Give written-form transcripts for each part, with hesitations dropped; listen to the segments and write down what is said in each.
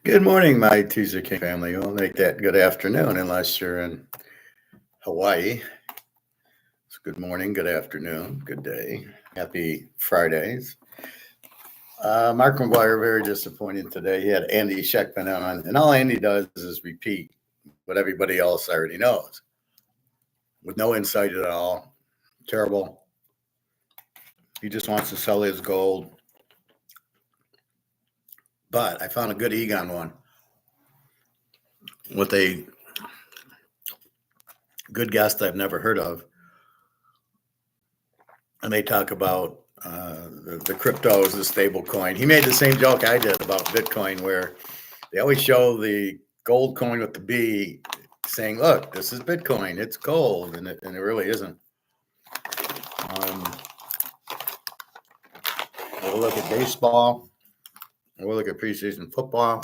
Good morning, my Teaserking family. We'll make that good afternoon unless you're in Hawaii. It's good morning, good afternoon, good day. Happy Fridays. Mark McGuire, very disappointed today. He had Andy Sheckman on, and all Andy does is repeat what everybody else already knows with no insight at all. Terrible. He just wants to sell his gold. But I found a good Egon one with a good guest I've never heard of. And they talk about the cryptos, the stablecoin. He made the same joke I did about Bitcoin, where they always show the gold coin with the B saying, look, this is Bitcoin, it's gold, and it really isn't. We'll look at baseball. We'll look at preseason football.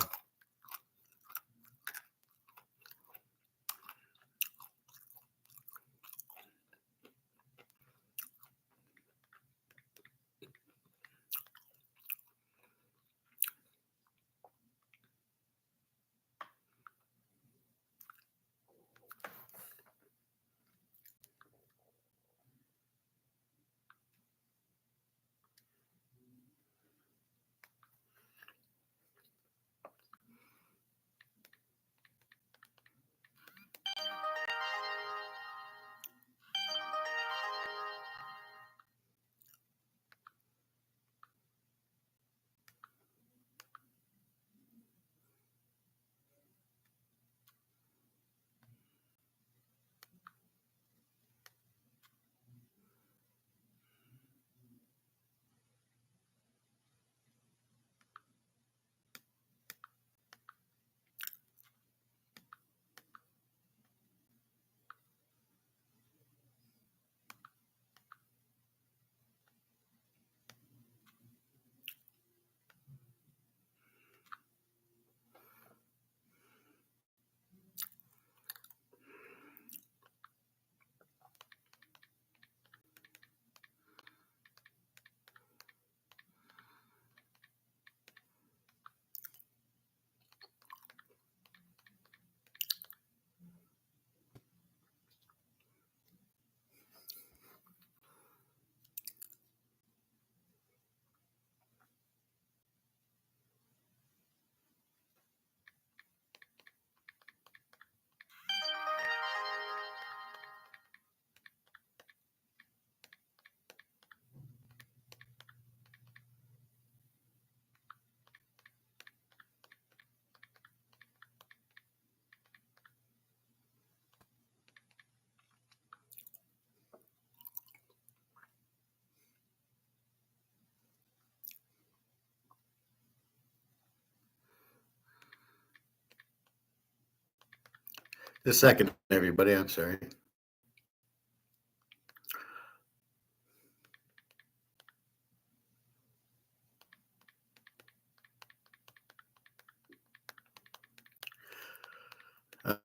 Just a second, everybody. I'm sorry.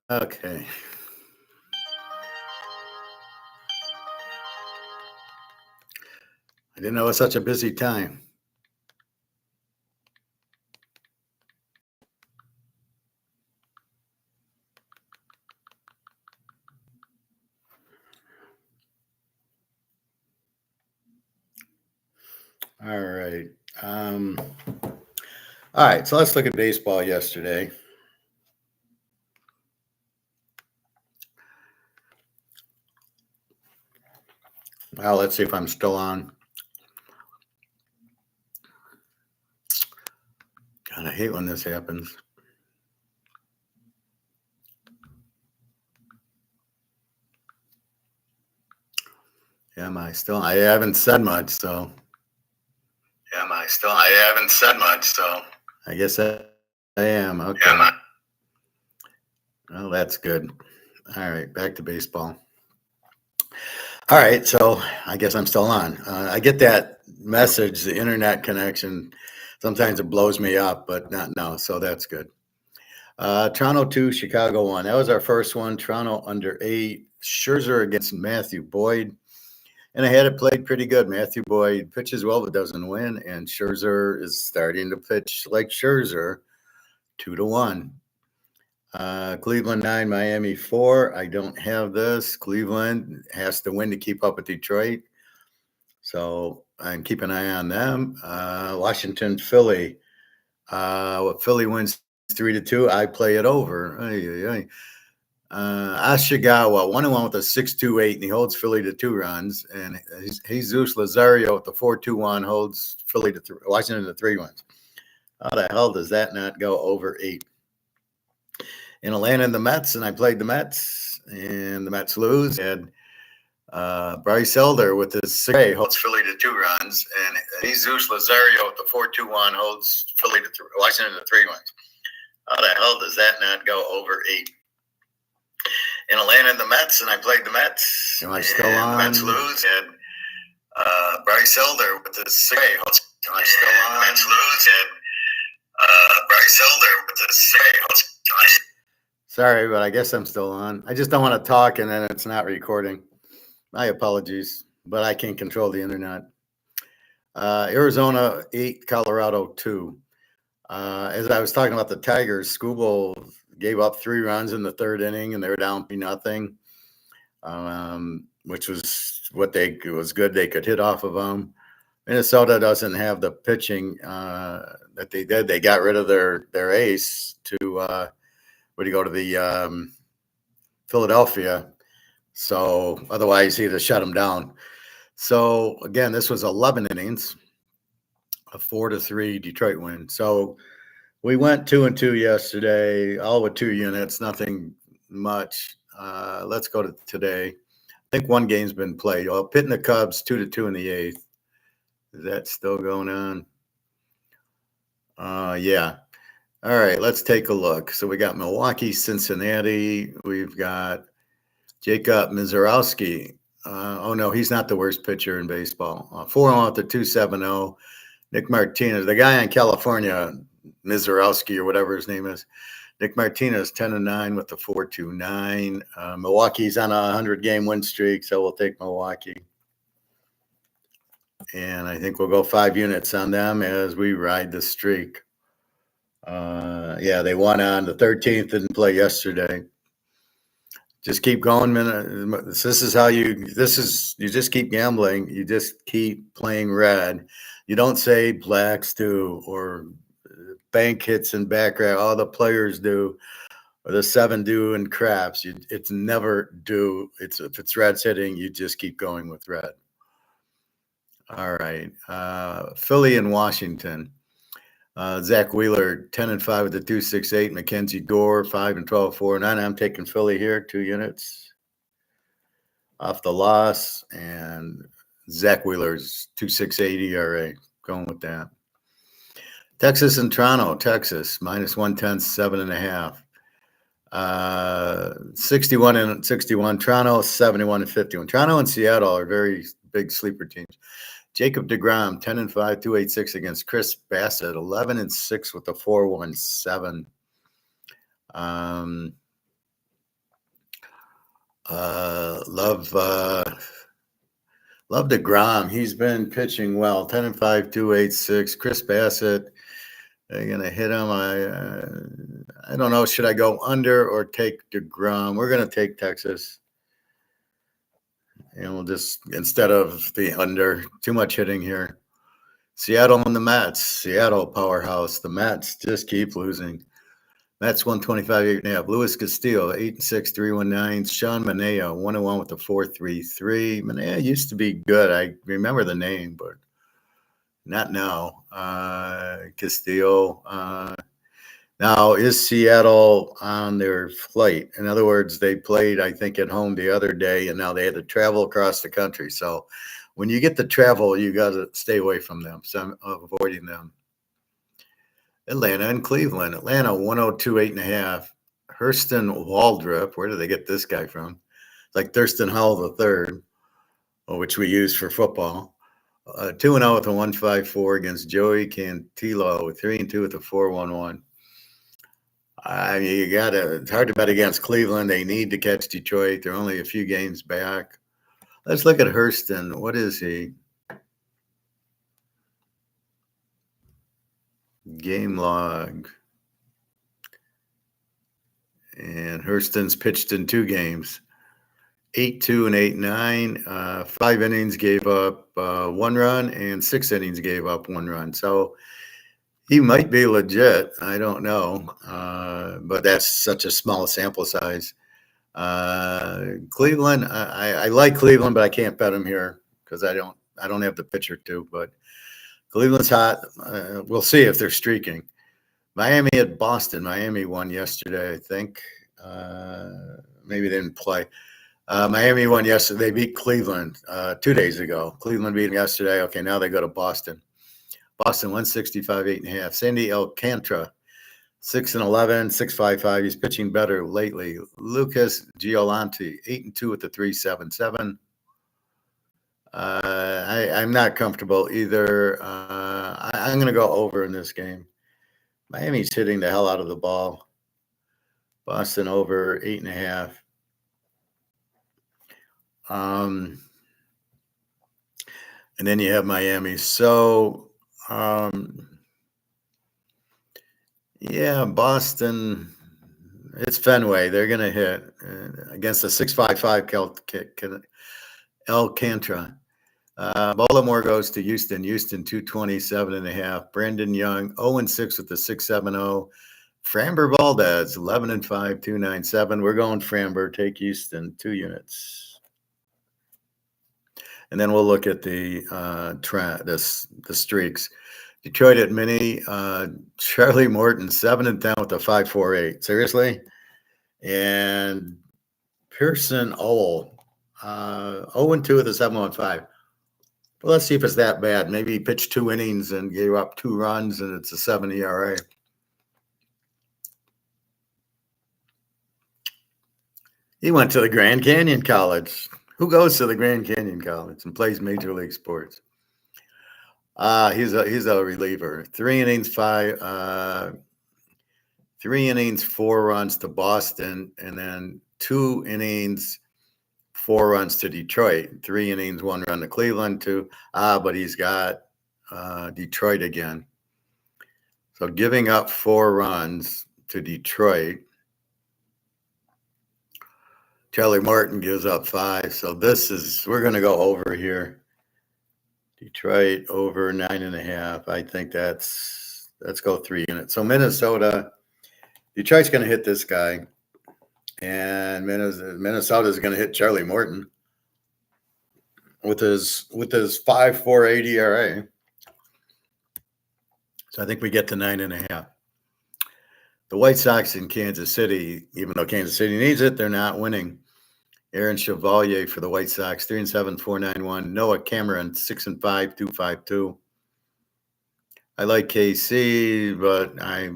Okay. I didn't know it was such a busy time. All right. All right. So let's look at baseball yesterday. Well, let's see if I'm still on. God, I hate when this happens. Am I still? I haven't said much, so. Am I still? I haven't said much, so. I guess I am. Okay. Am I? Well, that's good. All right, back to baseball. All right, so I guess I'm still on. I get that message, the internet connection. Sometimes it blows me up, but not now, so that's good. Toronto 2, Chicago 1. That was our first one. Toronto under 8. Scherzer against Matthew Boyd. And I had it played pretty good. Matthew Boyd pitches well but doesn't win. And Scherzer is starting to pitch like Scherzer. 2-1. Cleveland 9, Miami 4. I don't have this. Cleveland has to win to keep up with Detroit. So I'm keeping an eye on them. Washington, Philly. Philly wins 3-2. I play it over. Ashigawa 1-1 with a 6-2-8, and he holds Philly to 2 runs. And Jesus Lazario with the 4-2-1 holds Philly to Washington to 3 runs. How the hell does that not go over 8? In Atlanta, the Mets, and I played the Mets, and the Mets lose. And Bryce Elder with his 6 holds Philly to 2 runs, and Jesus Lazario with the 4-2-1 holds Philly to Washington to 3 runs. How the hell does that not go over 8? In Atlanta, the Mets, and I played the Mets. Am I still on? The Mets lose, and Bryce Elder with his 6 holds. Am I still on? Mets lose, and Bryce Elder with his 6 holds. Sorry, but I guess I'm still on. I just don't want to talk and then it's not recording. My apologies, but I can't control the internet. Arizona 8, Colorado 2. As I was talking about the Tigers, Skubal gave up 3 runs in the 3rd inning, and they were down 0-0, which was it was good. They could hit off of them. Minnesota doesn't have the pitching that they did. They got rid of their ace to go to the Philadelphia. So otherwise, he'd have shut him down. So again, this was 11 innings, a 4-3 Detroit win. So we went 2-2 yesterday, all with 2 units, nothing much. Let's go to today. I think 1 game's been played. Well, Pitt and the Cubs 2-2 in the 8th. Is that still going on? Yeah. All right, let's take a look. So we got Milwaukee, Cincinnati. We've got Jacob Mizorowski. Oh, no, he's not the worst pitcher in baseball. 4-1 with the 2.70. Nick Martinez, the guy in California, Mizorowski or whatever his name is. Nick Martinez, 10-9 with the 4.29. Milwaukee's on a 100-game win streak, so we'll take Milwaukee. And I think we'll go 5 units on them as we ride the streak. Yeah, they won on the 13th, didn't play yesterday. Just keep going, man. This is how you just keep gambling. You just keep playing red. You don't say blacks do or bank hits and background. All the players do, or the 7 do and craps. It's never do. If it's red's hitting, you just keep going with red. All right. Philly and Washington. Zach Wheeler, 10-5 with the 2.68. Mackenzie Gore, 5-12, 4-9. I'm taking Philly here, 2 units off the loss. And Zach Wheeler's 2.68 ERA. Going with that. Texas and Toronto. Texas, -110, 7.5. 61 and 61. Toronto, 71 and 51. Toronto and Seattle are very big sleeper teams. Jacob deGrom, 10-5, 2.86 against Chris Bassett, 11-6 with the 4.17. Love deGrom. He's been pitching well. 10-5, 2.86. Chris Bassett, they're gonna hit him. I don't know. Should I go under or take deGrom? We're gonna take Texas. And we'll just, instead of the under, too much hitting here. Seattle and the Mets. Seattle powerhouse. The Mets just keep losing. Mets 125, 8.5. Luis Castillo, 8-6, 3.19. Sean Manaea, 1-1 with the 4.33. Manaea used to be good. I remember the name, but not now. Castillo. Now, is Seattle on their flight? In other words, they played, I think, at home the other day, and now they had to travel across the country. So when you get to travel, you got to stay away from them. So I'm avoiding them. Atlanta and Cleveland. Atlanta, 102, 8.5. Hurston Waldrop. Where did they get this guy from? It's like Thurston Howell III, which we use for football. 2-0 with a 1.54 against Joey Cantillo, 3-2 with a 4.11. I mean, it's hard to bet against Cleveland. They need to catch Detroit. They're only a few games back. Let's look at Hurston. What is he? Game log. And Hurston's pitched in 2 games, 8-2 and 8-9. 5 innings, gave up 1 run, and 6 innings gave up 1 run. So he might be legit. I don't know, but that's such a small sample size. Cleveland, I like Cleveland, but I can't bet them here because I don't have the pitcher to. But Cleveland's hot. We'll see if they're streaking. Miami at Boston. Miami won yesterday, I think. Maybe they didn't play. Miami won yesterday. They beat Cleveland 2 days ago. Cleveland beat them yesterday. Okay, now they go to Boston. Boston 165, 8.5. Sandy Alcantara, 6-11, 6.55. He's pitching better lately. Lucas Giolante, 8-2 with the 3.77. I'm not comfortable either. I'm going to go over in this game. Miami's hitting the hell out of the ball. Boston over 8.5. And then you have Miami. So, yeah, Boston, it's Fenway. They're going to hit against the 6.55 Alcantara. Baltimore goes to Houston. Houston 227.5. Brandon Young 0-6 with the 6.70. Framber Valdez 11-5, 2.97. We're going Framber. Take Houston 2 units. And then we'll look at the streaks. Detroit at Mini. Charlie Morton 7-10 with the 5.48. Seriously? And Pearson Owl 0-2 with the 7.15. Well, let's see if it's that bad. Maybe he pitched 2 innings and gave up 2 runs, and it's a 7 ERA. He went to the Grand Canyon College. Who goes to the Grand Canyon College and plays Major League Sports? He's a reliever. 3 innings, 3 innings, 4 runs to Boston, and then 2 innings, 4 runs to Detroit. 3 innings, 1 run to Cleveland, but he's got Detroit again. So giving up 4 runs to Detroit. Charlie Martin gives up 5. So we're going to go over here. Detroit over 9.5. I think let's go 3 units. So Minnesota, Detroit's going to hit this guy. And Minnesota's going to hit Charlie Morton with his 5.48 ERA. So I think we get to 9.5. The White Sox in Kansas City, even though Kansas City needs it, they're not winning. Aaron Chevalier for the White Sox, 3-7, 4.91. Noah Cameron, 6-5, 2.52. I like KC, but I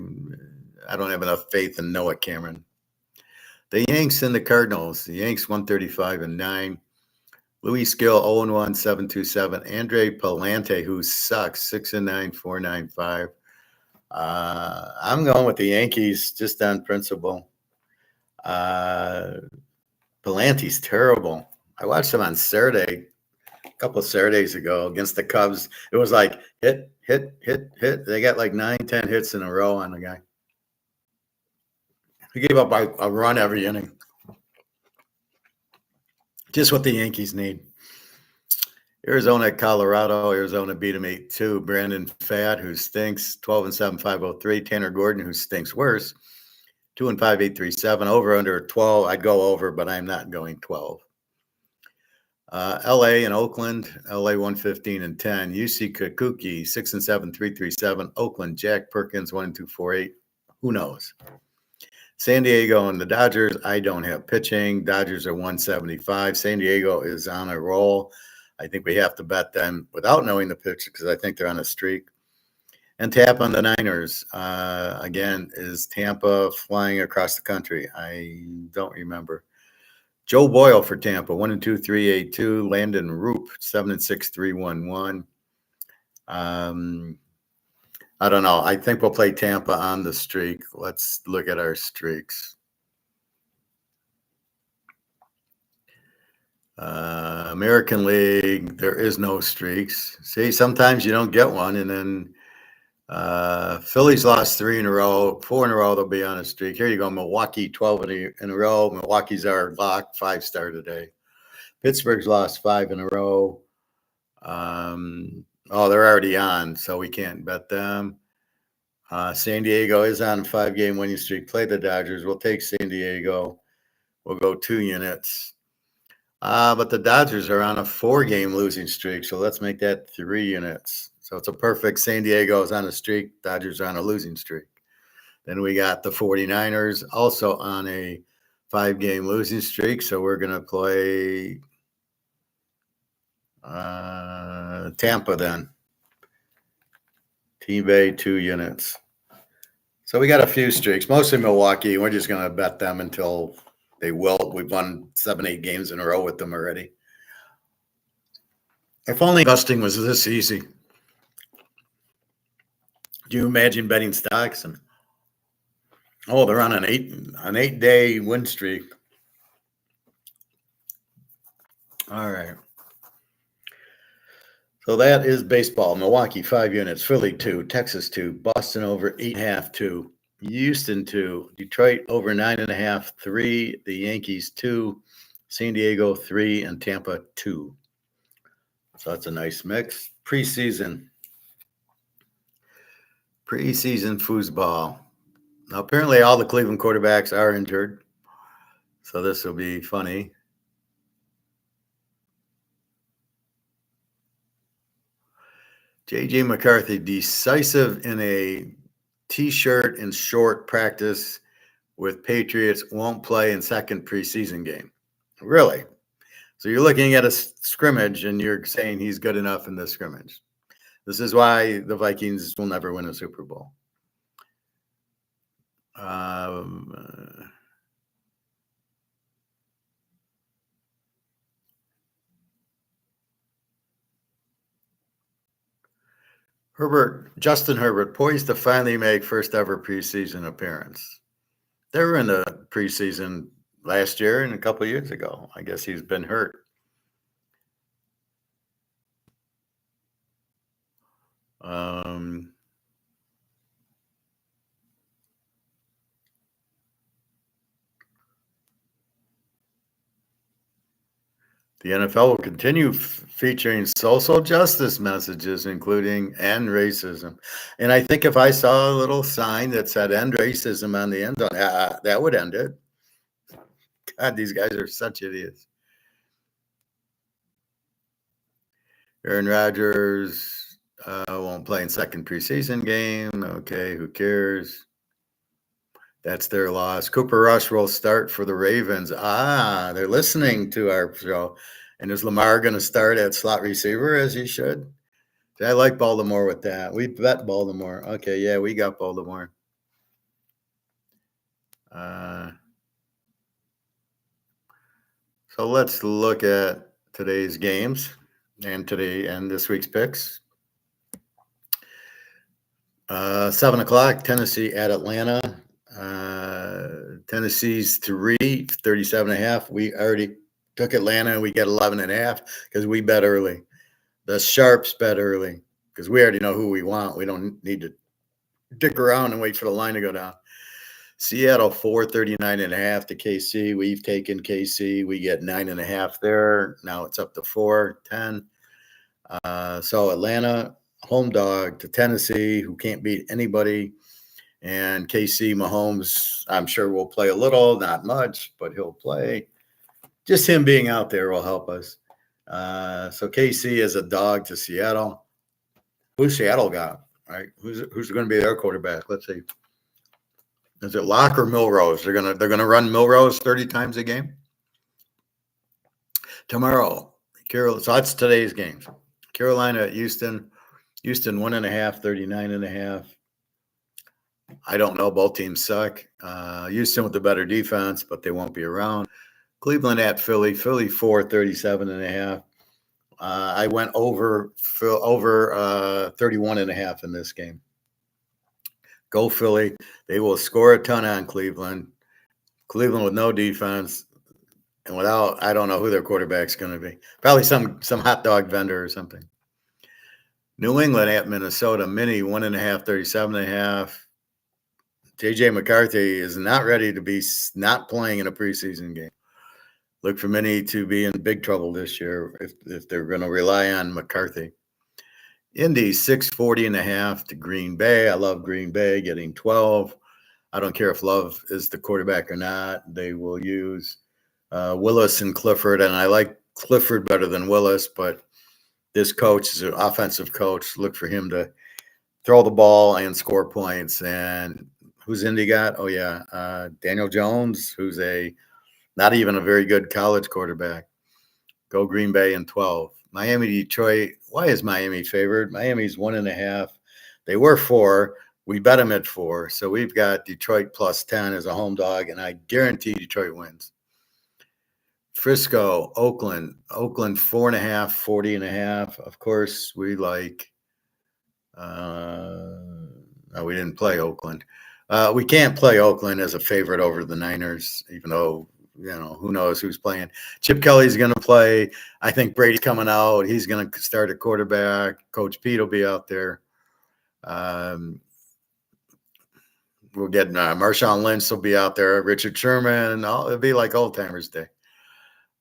don't have enough faith in Noah Cameron. The Yanks and the Cardinals. The Yanks 135-9. Luis Gill 0-1, 7.27. Andre Palante, who sucks, 6-9, 4.95. I'm going with the Yankees just on principle. Palante's terrible. I watched him on Saturday, a couple of Saturdays ago against the Cubs. It was like hit. They got like 9-10 hits in a row on the guy. He gave up a run every inning. Just what the Yankees need. Arizona at Colorado. Arizona beat him 8-2. Brandon Pfaadt, who stinks, 12-7, 5.03. Tanner Gordon, who stinks worse, 2-5, 8.37. Over under 12. I'd go over, but I'm not going 12. LA and Oakland. LA 115-10. UC Kikuchi 6-7, 3.37. Oakland Jack Perkins 1-2, 4.8. Who knows? San Diego and the Dodgers. I don't have pitching. Dodgers are 175. San Diego is on a roll. I think we have to bet them without knowing the pitch because I think they're on a streak. And Tampa and the Niners. Again, is Tampa flying across the country? I don't remember. Joe Boyle for Tampa, 1-2, 3.82. Landon Roop, 7-6, 3.11. I don't know. I think we'll play Tampa on the streak. Let's look at our streaks. American League, there is no streaks. See, sometimes you don't get one, and then Phillies lost 3 in a row, 4 in a row. They'll be on a streak. Here you go. Milwaukee 12 in a row. Milwaukee's our lock, 5-star today. Pittsburgh's lost 5 in a row. They're already on, so we can't bet them. San Diego is on a 5-game winning streak. Play the Dodgers. We'll take San Diego. We'll go 2 units. But the Dodgers are on a 4-game losing streak, so let's make that 3 units. So it's a perfect San Diego is on a streak. Dodgers are on a losing streak. Then we got the 49ers also on a 5-game losing streak. So we're going to play Tampa then. T-Bay 2 units. So we got a few streaks, mostly Milwaukee. We're just going to bet them until they will. We've won 7-8 games in a row with them already. If only investing was this easy. Do you imagine betting stocks? And they're on an 8-day win streak. All right. So that is baseball. Milwaukee 5 units, Philly 2, Texas 2, Boston over 8.5 2, Houston 2, Detroit over 9.5 3, the Yankees 2, San Diego 3, and Tampa 2. So that's a nice mix. Preseason foosball. Now apparently all the Cleveland quarterbacks are injured, so this will be funny. J.J. McCarthy, decisive in a T-shirt and short practice with Patriots, won't play in second preseason game. Really? So you're looking at a scrimmage and you're saying he's good enough in this scrimmage. This is why the Vikings will never win a Super Bowl. Justin Herbert, poised to finally make first ever preseason appearance. They were in the preseason last year and a couple of years ago. I guess he's been hurt. The NFL will continue featuring social justice messages, including end racism. And I think if I saw a little sign that said end racism on the end zone, that would end it. God, these guys are such idiots. Aaron Rodgers won't play in second preseason game. Okay, who cares? That's their loss. Cooper Rush will start for the Ravens. They're listening to our show. And is Lamar going to start at slot receiver as he should? I like Baltimore with that. We bet Baltimore. Okay, yeah, we got Baltimore. So let's look at today's games and this week's picks. 7 o'clock, Tennessee at Atlanta. Tennessee's 37.5. We already took Atlanta. We get 11.5 because we bet early. The sharps bet early because we already know who we want. We don't need to dick around and wait for the line to go down. Seattle 439.5 to KC. We've taken KC. We get 9.5 there. Now it's up to 410. So Atlanta home dog to Tennessee, who can't beat anybody. And KC Mahomes, I'm sure will play a little, not much, but he'll play. Just him being out there will help us. So KC is a dog to Seattle. Who's Seattle got? Right? Who's going to be their quarterback? Let's see. Is it Locke or Milrose? They're gonna run Milrose 30 times a game tomorrow. So that's today's games. Carolina at Houston. Houston 1.5, 39.5. I don't know. Both teams suck. Houston with the better defense, but they won't be around. Cleveland at Philly. Philly 4, 37.5. I went over 31.5 in this game. Go Philly. They will score a ton on Cleveland. Cleveland with no defense and I don't know who their quarterback's going to be. Probably some hot dog vendor or something. New England at Minnesota, mini 1.5, 37.5. JJ McCarthy is not ready to be not playing in a preseason game. Look for many to be in big trouble this year if they're going to rely on McCarthy. Indy 640.5 to Green Bay. I love Green Bay getting 12. I don't care if Love is the quarterback or not. They will use Willis and Clifford, and I like Clifford better than Willis, but this coach is an offensive coach. Look for him to throw the ball and score points. And who's Indy got? Oh, yeah, Daniel Jones, who's not even a very good college quarterback. Go Green Bay in 12. Miami, Detroit. Why is Miami favored? Miami's 1.5. They were 4. We bet them at 4. So we've got Detroit plus 10 as a home dog, and I guarantee Detroit wins. Frisco, Oakland 4.5, 40.5. Of course, we like. No, we didn't play Oakland. We can't play Oakland as a favorite over the Niners, even though, who knows who's playing. Chip Kelly's going to play. I think Brady's coming out. He's going to start a quarterback. Coach Pete will be out there. We'll get Marshawn Lynch will be out there. Richard Sherman. It'll be like Old Timers Day.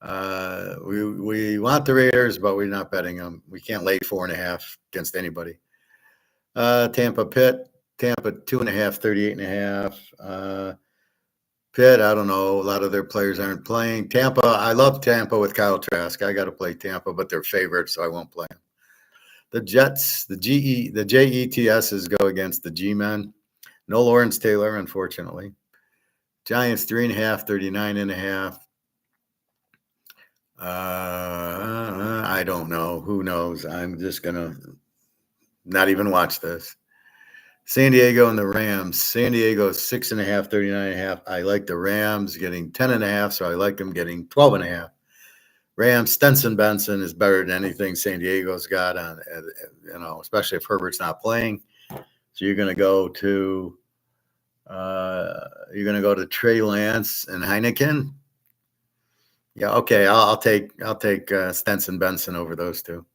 We want the Raiders, but we're not betting them. We can't lay 4.5 against anybody. Tampa Pitt. Tampa 2.5, 38.5. Pitt, I don't know. A lot of their players aren't playing. Tampa, I love Tampa with Kyle Trask. I got to play Tampa, but they're favorites, so I won't play them. The Jets, the JETSs go against the G-men. No Lawrence Taylor, unfortunately. Giants 3.5, 39.5. I don't know. Who knows? I'm just going to not even watch this. San Diego and the Rams. San Diego 6.5, 39.5. I like the Rams getting 10.5, so I like them getting 12.5. Rams, Stenson Benson is better than anything San Diego's got on, especially if Herbert's not playing. So you're going to go to Trey Lance and Heineken. Yeah, okay. I'll take Stenson Benson over those two.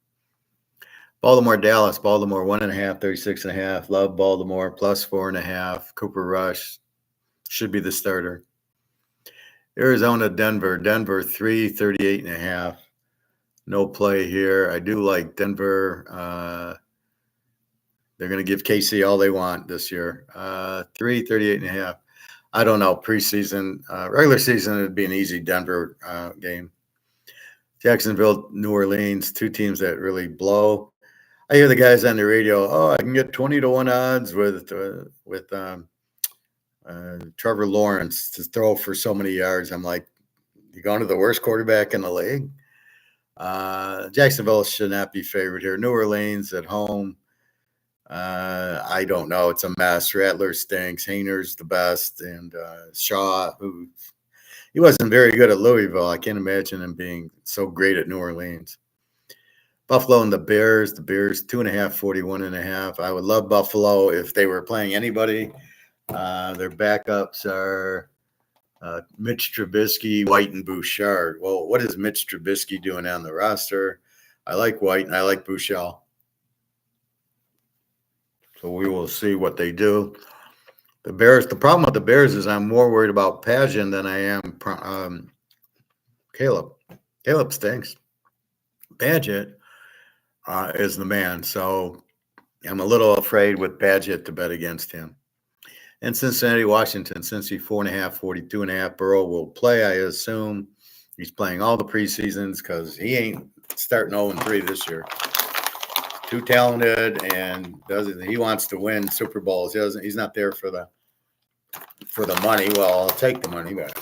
Baltimore, Dallas. Baltimore 1.5, 36.5. Love Baltimore plus 4.5. Cooper Rush should be the starter. Arizona, Denver. Denver 3, 38.5. No play here. I do like Denver. They're going to give KC all they want this year. 3, 38.5. I don't know. Preseason, regular season, it'd be an easy Denver game. Jacksonville, New Orleans, two teams that really blow. I hear the guys on the radio, I can get 20-1 odds with Trevor Lawrence to throw for so many yards. I'm like, you're going to the worst quarterback in the league? Jacksonville should not be favored here. New Orleans at home. I don't know. It's a mess. Rattler stinks. Hayner's the best. And Shaw, he wasn't very good at Louisville. I can't imagine him being so great at New Orleans. Buffalo and the Bears. The Bears 2.5, 41.5. I would love Buffalo if they were playing anybody. Their backups are Mitch Trubisky, White, and Bouchard. Well, what is Mitch Trubisky doing on the roster? I like White and I like Bouchard. So we will see what they do. The Bears. The problem with the Bears is I'm more worried about Pageant than I am Caleb. Caleb stinks. Pageant is the man. So I'm a little afraid with Pageant to bet against him. And Cincinnati, Washington, Cincy 4.5, 42.5. Burrow will play, I assume. He's playing all the preseasons because he ain't starting 0-3 this year. Too talented, and he wants to win Super Bowls. He's not there for the money. Well, I'll take the money, but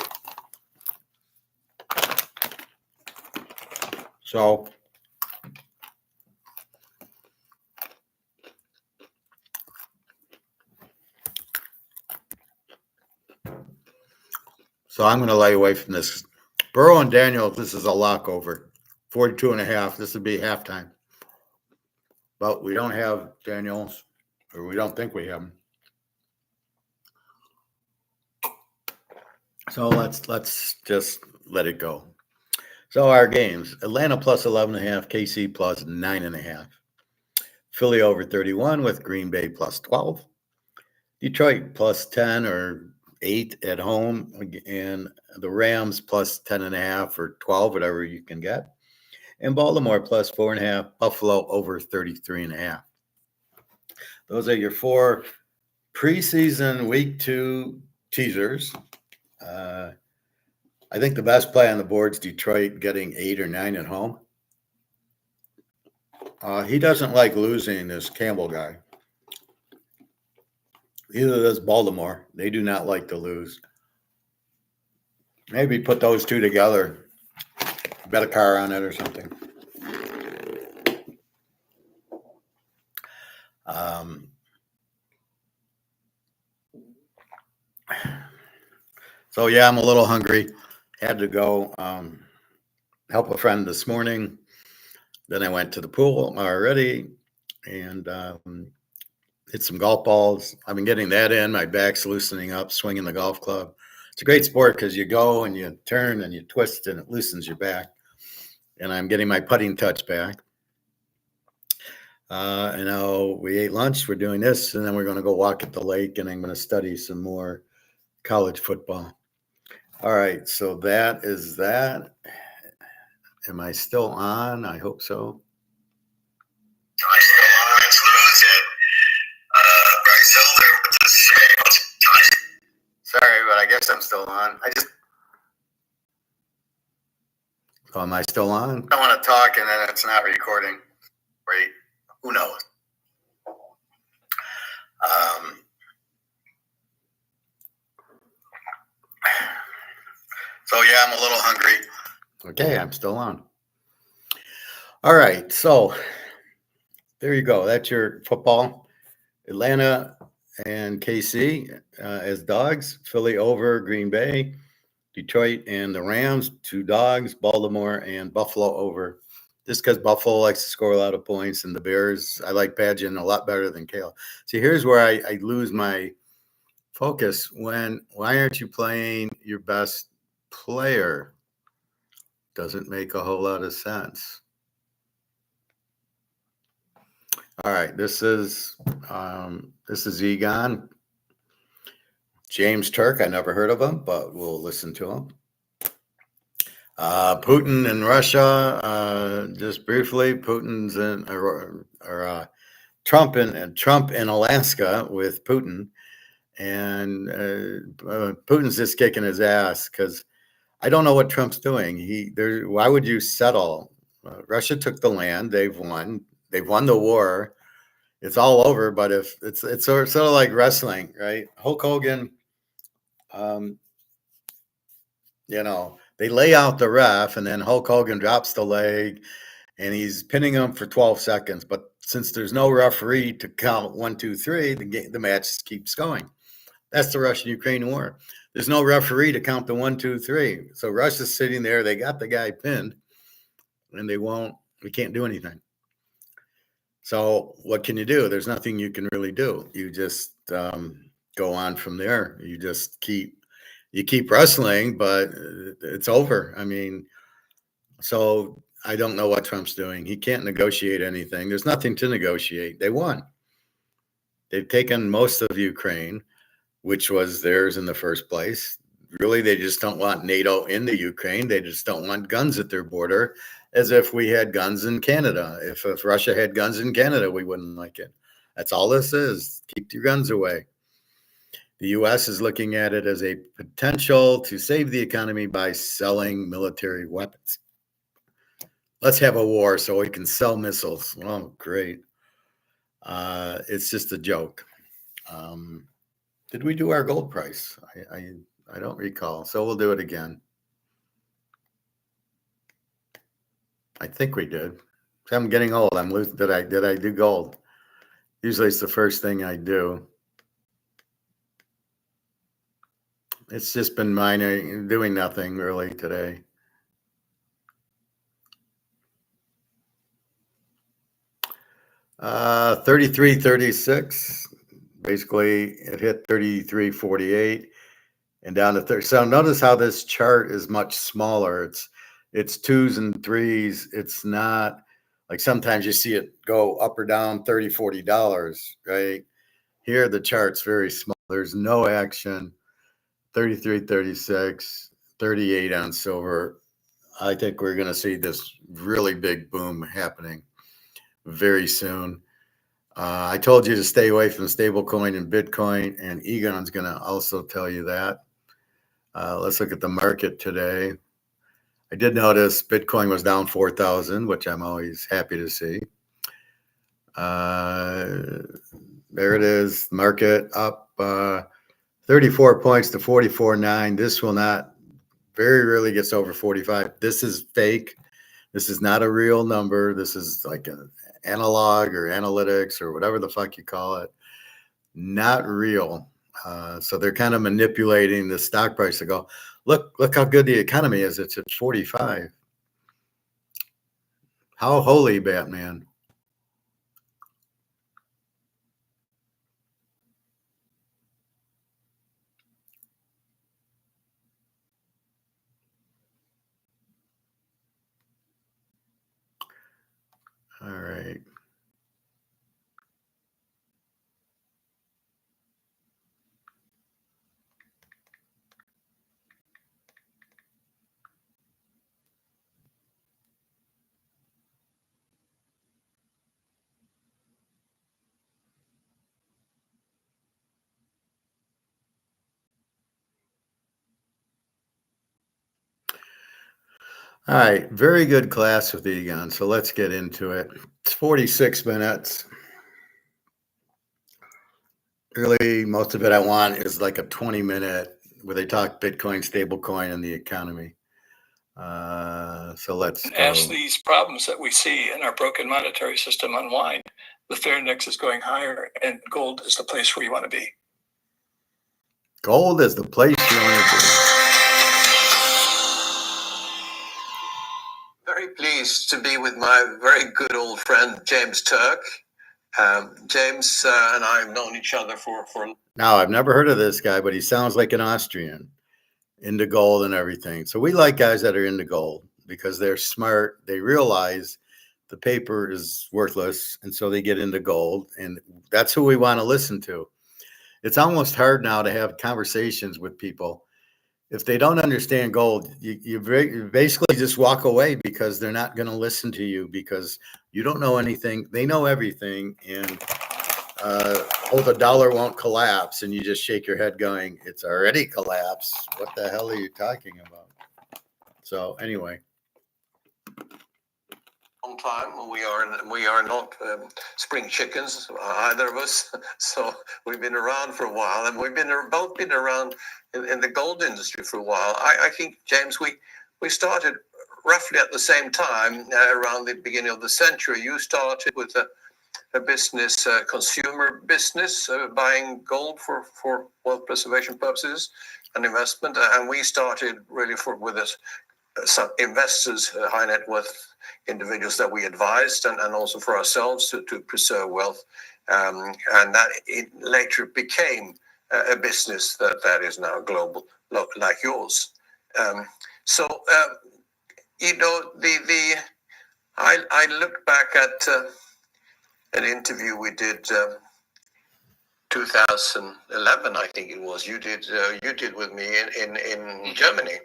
so I'm going to lay away from this. Burrow and Daniel, this is a lock over. 42.5. This would be halftime. But we don't have Daniels, or we don't think we have them. So let's just let it go. So our games: Atlanta plus 11.5, KC plus 9.5. Philly over 31 with Green Bay plus 12. Detroit plus 10 or 8 at home, and the Rams plus 10.5 or 12, whatever you can get. And Baltimore plus 4.5, Buffalo over 33.5. Those are your 4 preseason week 2 teasers. I think the best play on the board is Detroit getting 8 or 9 at home. He doesn't like losing, this Campbell guy. Either does Baltimore. They do not like to lose. Maybe put those two together. Bet a car on it or something. So, yeah, I'm a little hungry. Had to go help a friend this morning. Then I went to the pool already and hit some golf balls. I've been getting that in. My back's loosening up, swinging the golf club. It's a great sport because you go and you turn and you twist and it loosens your back. And I'm getting my putting touch back. And now we ate lunch. We're doing this, and then we're going to go walk at the lake, and I'm going to study some more college football. All right, so that is that. Am I still on? I hope so. Am I still on? Let's lose it. Bryce Elder with this shit. Sorry, but I guess I'm still on. Oh, am I still on? I want to talk, and then it's not recording. Wait, who knows? So, yeah, I'm a little hungry. Okay, I'm still on. All right, so there you go. That's your football. Atlanta and KC as dogs. Philly over Green Bay. Detroit and the Rams, 2 dogs. Baltimore and Buffalo over. Just because Buffalo likes to score a lot of points, and the Bears, I like Badgin a lot better than Kale. See, here's where I lose my focus. Why aren't you playing your best player? Doesn't make a whole lot of sense. All right, this is Egon. James Turk, I never heard of him, but we'll listen to him. Putin in Russia, just briefly. Putin's in Trump in Alaska with Putin, and Putin's just kicking his ass because I don't know what Trump's doing. Why would you settle? Russia took the land. They've won. They've won the war. It's all over. But if it's sort of like wrestling, right? Hulk Hogan, they lay out the ref, and then Hulk Hogan drops the leg, and he's pinning him for 12 seconds. But since there's no referee to count 1, 2, 3, the match keeps going. That's the Russian-Ukraine war. There's no referee to count the 1, 2, 3. So Russia's sitting there. They got the guy pinned, and we can't do anything. So what can you do? There's nothing you can really do. You just go on from there. You just keep wrestling, but it's over. I mean, so I don't know what Trump's doing. He can't negotiate anything. There's nothing to negotiate. They won. They've taken most of Ukraine, which was theirs in the first place. Really, they just don't want NATO in the Ukraine. They just don't want guns at their border, as if we had guns in Canada. If Russia had guns in Canada, we wouldn't like it. That's all this is. Keep your guns away. The U.S. is looking at it as a potential to save the economy by selling military weapons. Let's have a war so we can sell missiles. Oh, great. It's just a joke. Did we do our gold price? I don't recall, so we'll do it again. I think we did. I'm getting old. I'm losing. Did I do gold? Usually it's the first thing I do. It's just been minor, doing nothing really today. Uh, 33.36. Basically, it hit 33.48 and down to 30. So notice how this chart is much smaller. It's 2s and 3s. It's not Like sometimes you see it go up or down $30, $40, right? Here, the chart's very small. There's no action. 33, 36, 38 on silver. I think we're going to see this really big boom happening very soon. I told you to stay away from stablecoin and Bitcoin, and Egon's going to also tell you that. Let's look at the market today. I did notice Bitcoin was down 4,000, which I'm always happy to see. There it is. Market up 34 points to 44.9. This will not, very rarely gets over 45. This is fake. This is not a real number. This is like an analog or analytics or whatever the fuck you call it. Not real. So they're kind of manipulating the stock price to go, look how good the economy is. It's at 45. How holy, Batman. All right. All right, very good class with Egon. So let's get into it. It's 46 minutes. Really, most of it I want is like a 20-minute where they talk Bitcoin, stablecoin, and the economy. So let's go. As these problems that we see in our broken monetary system unwind, the fear index is going higher, and gold is the place where you want to be. Gold is the place you want to be. Very pleased to be with my very good old friend, James Turk. James and I have known each other for. Now, I've never heard of this guy, but he sounds like an Austrian, into gold and everything. So we like guys that are into gold because they're smart. They realize the paper is worthless, and so they get into gold, and that's who we want to listen to. It's almost hard now to have conversations with people. If they don't understand gold, you basically just walk away because they're not going to listen to you because you don't know anything. They know everything, and the dollar won't collapse, and you just shake your head going, it's already collapsed. What the hell are you talking about? So anyway. Long time. We are not spring chickens, either of us. So we've been around for a while, and we've both been around in the gold industry for a while. I think, James, we started roughly at the same time, around the beginning of the century. You started with a business, consumer business, buying gold for wealth preservation purposes and investment, and we started really with some investors, high net worth individuals that we advised, and also for ourselves to preserve wealth, and that it later became a business that is now global, like yours. I look back at an interview we did 2011, I think it was. You did with me in Germany.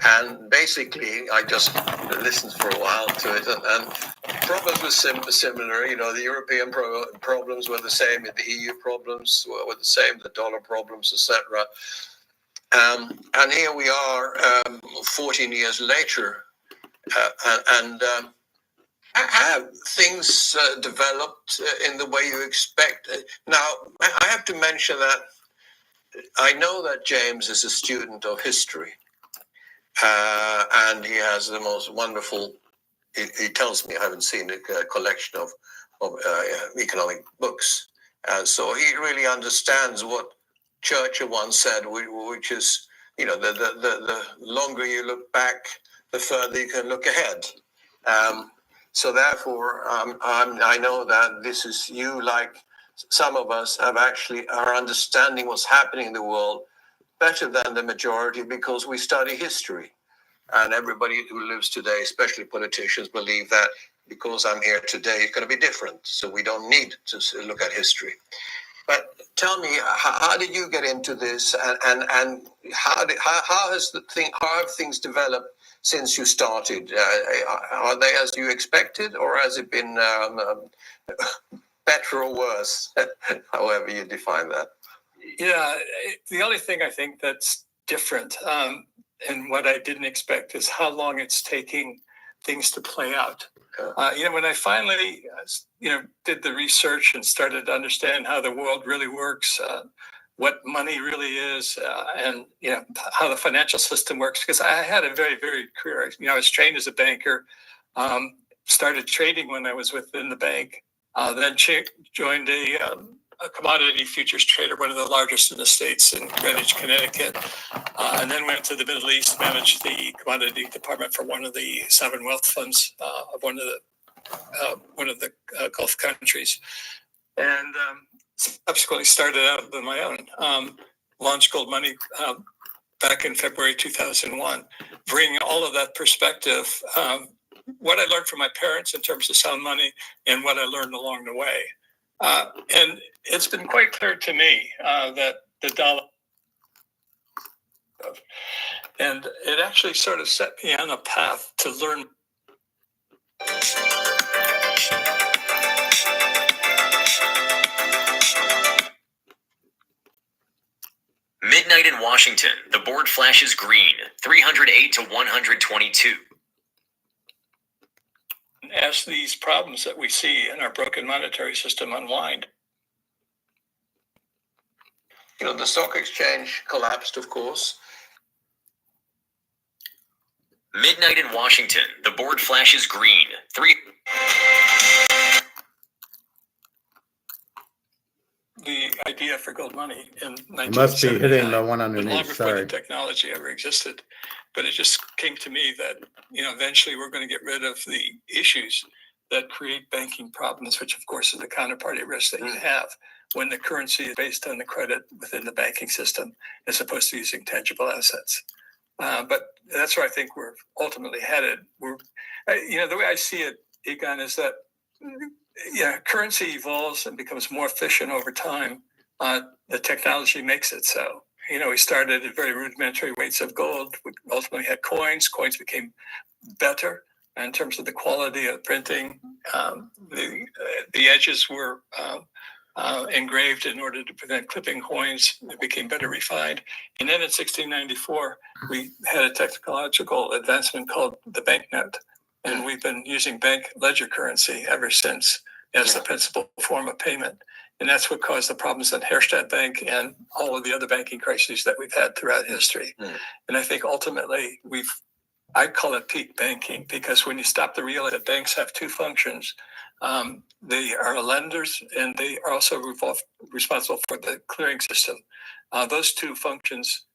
And basically, I just listened for a while to it, and problems were similar. The European problems were the same, the EU problems were the same, the dollar problems, etc. And here we are, 14 years later, and have things developed in the way you expect? Now, I have to mention that I know that James is a student of history. And he has the most wonderful, he tells me, I haven't seen a collection of economic books. And so he really understands what Churchill once said, which is, the longer you look back, the further you can look ahead. So therefore, I know that this is you, like some of us, are understanding what's happening in the world better than the majority because we study history. And everybody who lives today, especially politicians, believe that because I'm here today, it's going to be different. So we don't need to look at history. But tell me, how did you get into this, and how have things developed since you started? Are they as you expected, or has it been better or worse, however you define that? Yeah, the only thing I think that's different and what I didn't expect is how long it's taking things to play out. When I finally, did the research and started to understand how the world really works, what money really is, and how the financial system works, because I had a very varied career. I was trained as a banker, started trading when I was within the bank, then joined a commodity futures trader, one of the largest in the States in Greenwich, Connecticut, and then went to the Middle East, managed the commodity department for one of the sovereign wealth funds of one of the Gulf countries, and subsequently started out on my own. Launched Gold Money back in February 2001, bringing all of that perspective, what I learned from my parents in terms of sound money and what I learned along the way. And it's been quite clear to me that the dollar, and it actually sort of set me on a path to learn. Midnight in Washington, the board flashes green, 308 to 122. As these problems that we see in our broken monetary system unwind. The stock exchange collapsed, of course. Midnight in Washington, the board flashes green. The idea for gold money in 1979. It must be hitting the one underneath. Long before Sorry. the technology ever existed, but it just came to me that eventually we're going to get rid of the issues that create banking problems, which of course is the counterparty risk that you have when the currency is based on the credit within the banking system as opposed to using tangible assets. But that's where I think we're ultimately headed. The way I see it, Egon, is that currency evolves and becomes more efficient over time. The technology makes it so. We started at very rudimentary weights of gold. We ultimately had coins. Coins became better in terms of the quality of printing. The edges were engraved in order to prevent clipping coins. It became better refined. And then in 1694, we had a technological advancement called the banknote. And we've been using bank ledger currency ever since as the principal form of payment. And that's what caused the problems at Herstatt Bank and all of the other banking crises that we've had throughout history. And I think ultimately I call it peak banking, because when you stop to realize that banks have two functions, they are lenders and they are also responsible for the clearing system. Those two functions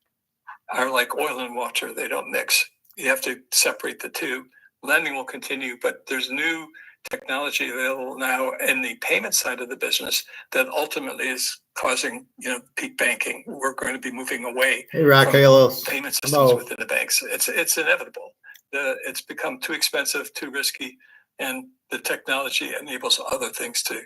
are like oil and water. They don't mix. You have to separate the two. Lending will continue, but there's new technology available now in the payment side of the business that ultimately is causing, peak banking. We're going to be moving away from payment systems within the banks. It's inevitable. It's become too expensive, too risky, and the technology enables other things to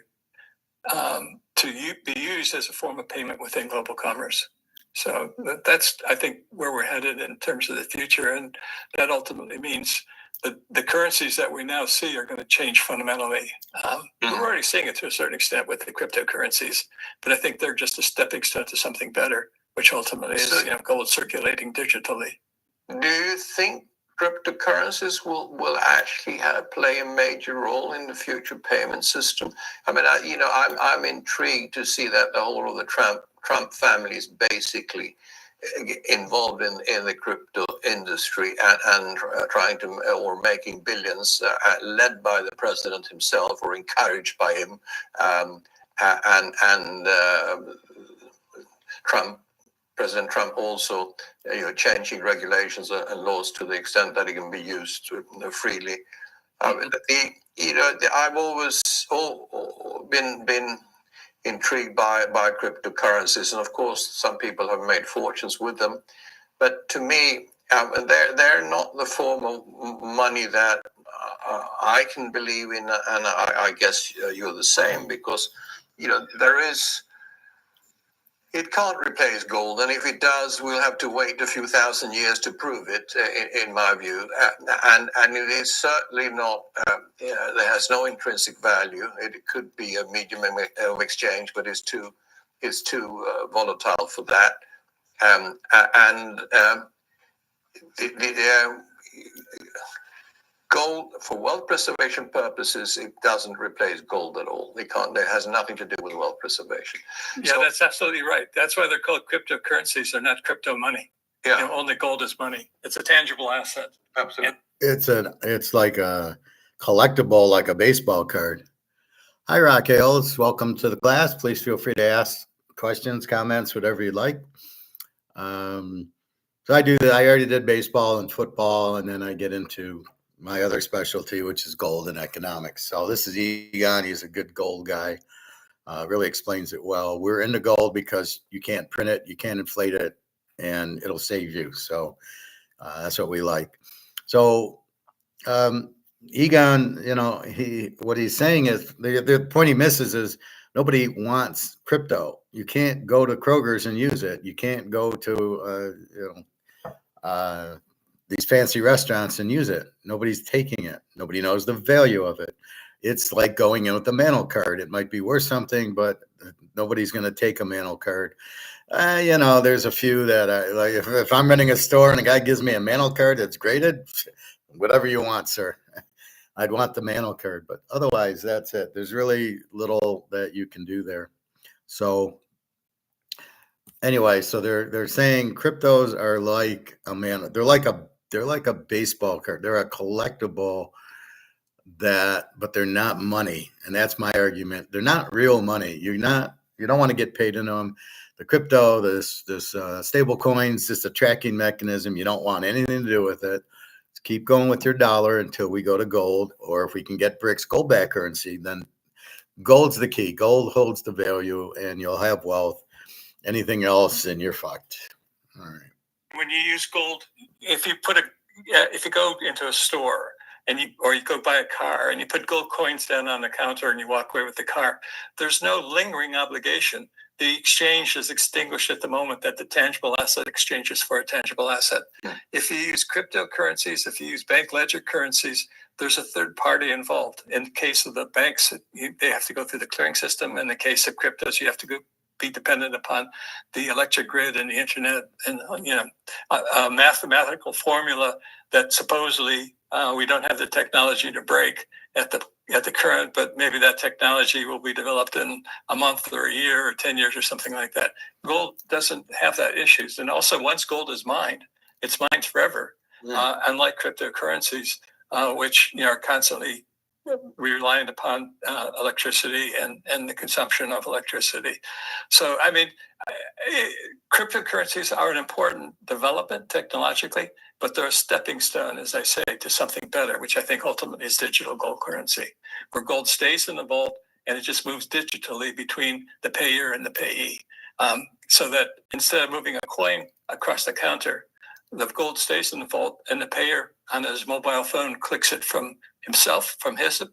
be used as a form of payment within global commerce. So that's, I think, where we're headed in terms of the future, and that ultimately means the currencies that we now see are going to change fundamentally. We're already seeing it to a certain extent with the cryptocurrencies, but I think they're just a stepping stone to something better, which ultimately is gold circulating digitally. Do you think cryptocurrencies will actually play a major role in the future payment system? I mean, I'm intrigued to see that the whole of the Trump family is basically involved in the crypto industry and trying to, or making billions, led by the president himself or encouraged by him, and President Trump also changing regulations and laws to the extent that it can be used freely. I've always been intrigued by cryptocurrencies, and of course some people have made fortunes with them, but to me, And they're not the form of money that I can believe in, and I guess you're the same, because it can't replace gold, and if it does, we'll have to wait a few thousand years to prove it, in my view. And it is certainly not. There has no intrinsic value. It could be a medium of exchange, but it's too volatile for that. Gold, for wealth preservation purposes, it doesn't replace gold at all. It can't. It has nothing to do with wealth preservation. Yeah, that's absolutely right. That's why they're called cryptocurrencies. They're not crypto money. Yeah, Only gold is money. It's a tangible asset. absolutely. It's like a collectible, like a baseball card. Hi, Raquel. Welcome to the class. Please feel free to ask questions, comments, whatever you'd like. So I do that. I already did baseball and football, and then I get into my other specialty, which is gold and economics. So this is Egon. He's a good gold guy. Really explains it well. We're into gold because you can't print it, you can't inflate it, and it'll save you. So that's what we like. So Egon, what he's saying is the point he misses is nobody wants crypto. You can't go to Kroger's and use it. You can't go to these fancy restaurants and use it. Nobody's taking it. Nobody knows the value of it. It's like going in with a mantle card. It might be worth something, but nobody's going to take a mantle card. There's a few that like. If I'm running a store and a guy gives me a mantle card that's graded, whatever you want, sir. I'd want the mantle card, but otherwise, that's it. There's really little that you can do there. So anyway, so they're saying cryptos are like a man. They're like a baseball card. They're a collectible but they're not money, and that's my argument. They're not real money. You don't want to get paid in them. The crypto, this stable coins, just a tracking mechanism. You don't want anything to do with it. Just keep going with your dollar until we go to gold, or if we can get BRICS, gold-backed currency, then gold's the key. Gold holds the value, and you'll have wealth. Anything else, and you're fucked. All right. When you use gold, if you go into a store or you go buy a car and you put gold coins down on the counter and you walk away with the car, there's no lingering obligation. The exchange is extinguished at the moment that the tangible asset exchanges for a tangible asset. If you use cryptocurrencies, if you use bank ledger currencies, there's a third party involved. In the case of the banks, they have to go through the clearing system. In the case of cryptos, you have to be dependent upon the electric grid and the internet, and a mathematical formula that supposedly we don't have the technology to break at the current, but maybe that technology will be developed in a month or a year or 10 years or something like that. Gold doesn't have that issues, and also once gold is mined, it's mined forever. Unlike cryptocurrencies, which are constantly reliant upon electricity and the consumption of electricity. So, I mean, cryptocurrencies are an important development technologically, but they're a stepping stone, as I say, to something better, which I think ultimately is digital gold currency, where gold stays in the vault and it just moves digitally between the payer and the payee. So that instead of moving a coin across the counter, the gold stays in the vault, and the payer on his mobile phone clicks it from himself, from his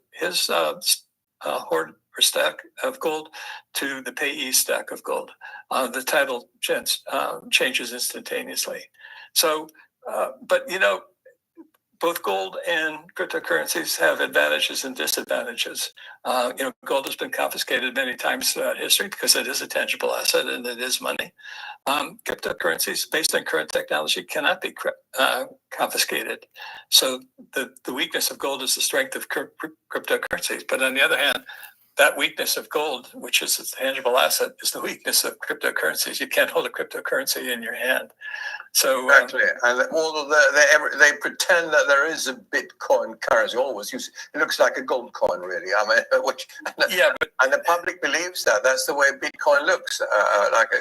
hoard or stack of gold to the payee stack of gold. The title changes instantaneously. So, but both gold and cryptocurrencies have advantages and disadvantages. Gold has been confiscated many times throughout history because it is a tangible asset and it is money. Cryptocurrencies, based on current technology, cannot be confiscated. So the weakness of gold is the strength of cryptocurrencies. But on the other hand, that weakness of gold, which is a tangible asset, is the weakness of cryptocurrencies. You can't hold a cryptocurrency in your hand. So Exactly, and although they pretend that there is a Bitcoin currency, always use it looks like a gold coin, really. I mean, and the public believes that. That's the way Bitcoin looks, like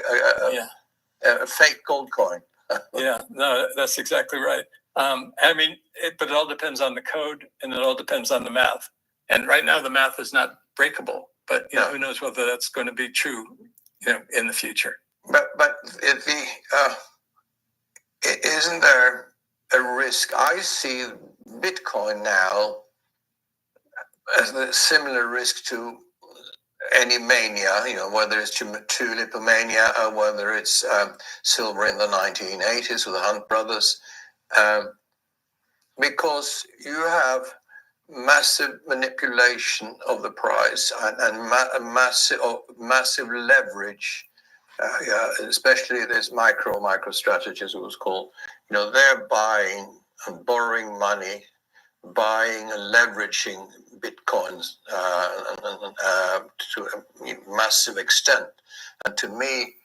a fake gold coin. Yeah, no, that's exactly right. I mean, but it all depends on the code, and it all depends on the math. And right now, the math is not breakable. But who knows whether that's going to be true, in the future. But isn't there a risk. I see Bitcoin now as a similar risk to any mania, whether it's tulipomania or whether it's silver in the 1980s with the Hunt brothers, because you have massive manipulation of the price and massive leverage. Especially this micro strategies, it was called. They're buying and borrowing money, buying and leveraging bitcoins to a massive extent, and to me,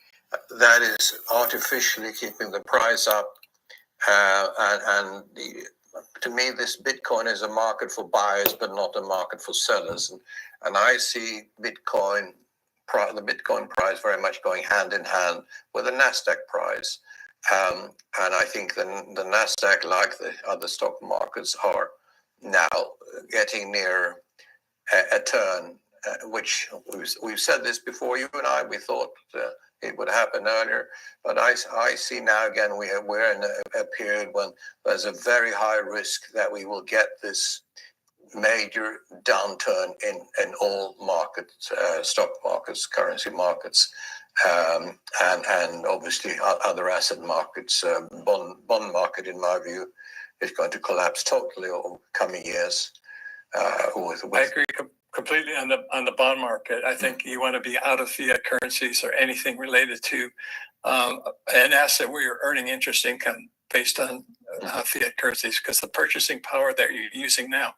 that is artificially keeping the price up. To me, this Bitcoin is a market for buyers, but not a market for sellers. And I see the Bitcoin price very much going hand in hand with the Nasdaq price. And I think the Nasdaq, like the other stock markets, are now getting near a turn, which we've said this before. You and I, we thought it would happen earlier, but I see now again we're in a period when there's a very high risk that we will get this major downturn in all markets, stock markets, currency markets, and obviously other asset markets. Bond market, in my view, is going to collapse totally over coming years. I agree completely on the bond market. I think you want to be out of fiat currencies or anything related to an asset where you're earning interest income based on fiat currencies, because the purchasing power that you're using now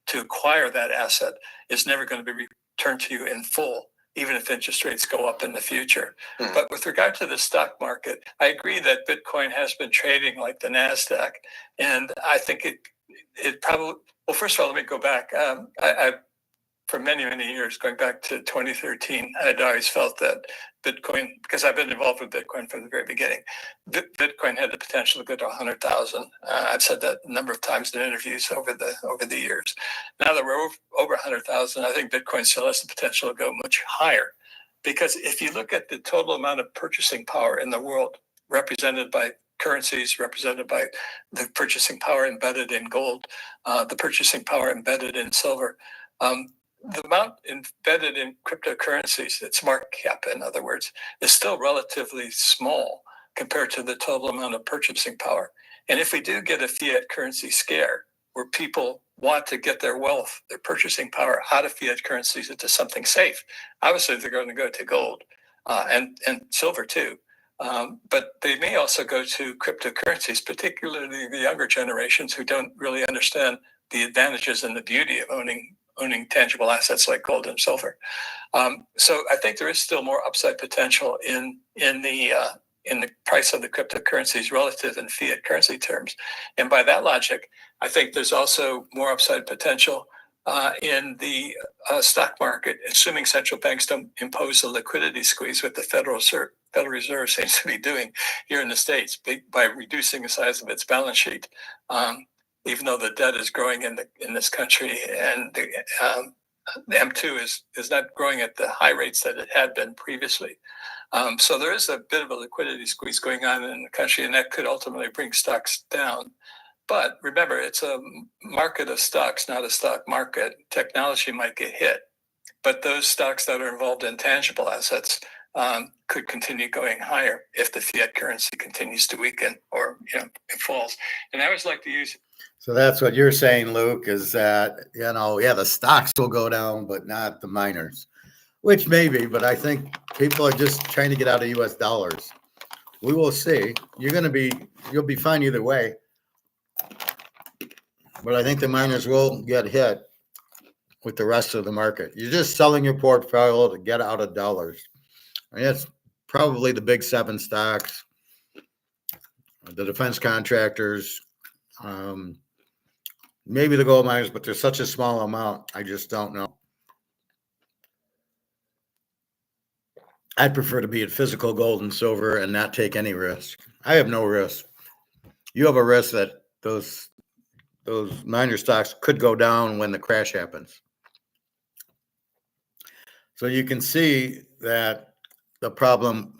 to acquire that asset is never going to be returned to you in full, even if interest rates go up in the future. But with regard to the stock market, I agree that Bitcoin has been trading like the NASDAQ. And I think it probably, well, first of all, let me go back. I for many, many years, going back to 2013, I'd always felt that Bitcoin, because I've been involved with Bitcoin from the very beginning, Bitcoin had the potential to go to 100,000. I've said that a number of times in interviews over the years. Now that we're over 100,000, I think Bitcoin still has the potential to go much higher. Because if you look at the total amount of purchasing power in the world, represented by currencies, represented by the purchasing power embedded in gold, the purchasing power embedded in silver, the amount embedded in cryptocurrencies, its market cap, in other words, is still relatively small compared to the total amount of purchasing power. And if we do get a fiat currency scare, where people want to get their wealth, their purchasing power out of fiat currencies into something safe, obviously they're going to go to gold and silver too. But they may also go to cryptocurrencies, particularly the younger generations who don't really understand the advantages and the beauty of owning tangible assets like gold and silver. So I think there is still more upside potential in the price of the cryptocurrencies relative in fiat currency terms. And by that logic, I think there's also more upside potential in the stock market, assuming central banks don't impose a liquidity squeeze, what the Federal Reserve seems to be doing here in the States by reducing the size of its balance sheet. Even though the debt is growing in this country, and the M2 is not growing at the high rates that it had been previously. So there is a bit of a liquidity squeeze going on in the country, and that could ultimately bring stocks down. But remember, it's a market of stocks, not a stock market. Technology might get hit, but those stocks that are involved in tangible assets could continue going higher if the fiat currency continues to weaken or it falls. And I always like to use. So that's what you're saying, Luke, is that, the stocks will go down, but not the miners, which maybe, but I think people are just trying to get out of US dollars. We will see. You'll be fine either way. But I think the miners will get hit with the rest of the market. You're just selling your portfolio to get out of dollars. And that's probably the big 7 stocks, the defense contractors, maybe the gold miners, but there's such a small amount. I just don't know. I'd prefer to be at physical gold and silver and not take any risk. I have no risk. You have a risk that those miner stocks could go down when the crash happens. So you can see that the problem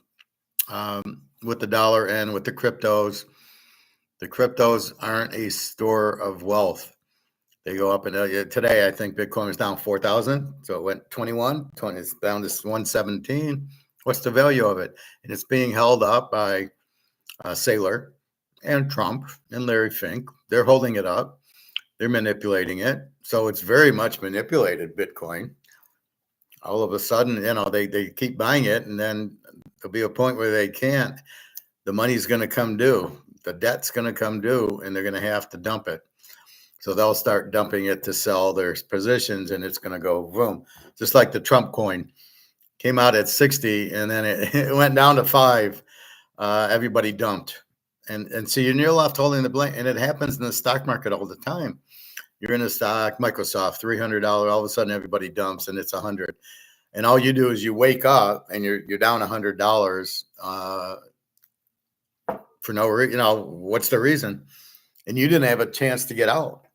with the dollar and with the cryptos The cryptos aren't a store of wealth. They go up, and today I think Bitcoin is down 4,000. So it went 21, 20, it's down to 117. What's the value of it? And it's being held up by Saylor and Trump and Larry Fink. They're holding it up. They're manipulating it. So it's very much manipulated, Bitcoin. All of a sudden, they keep buying it, and then there'll be a point where they can't. The money's going to come due. The debt's going to come due, and they're going to have to dump it. So they'll start dumping it to sell their positions, and it's going to go boom. Just like the Trump coin came out at 60, and then it went down to 5. Everybody dumped. And so you're left holding the blank. And it happens in the stock market all the time. You're in a stock, Microsoft, $300. All of a sudden, everybody dumps, and it's 100. And all you do is you wake up, and you're down $100 for no reason. What's the reason? And you didn't have a chance to get out.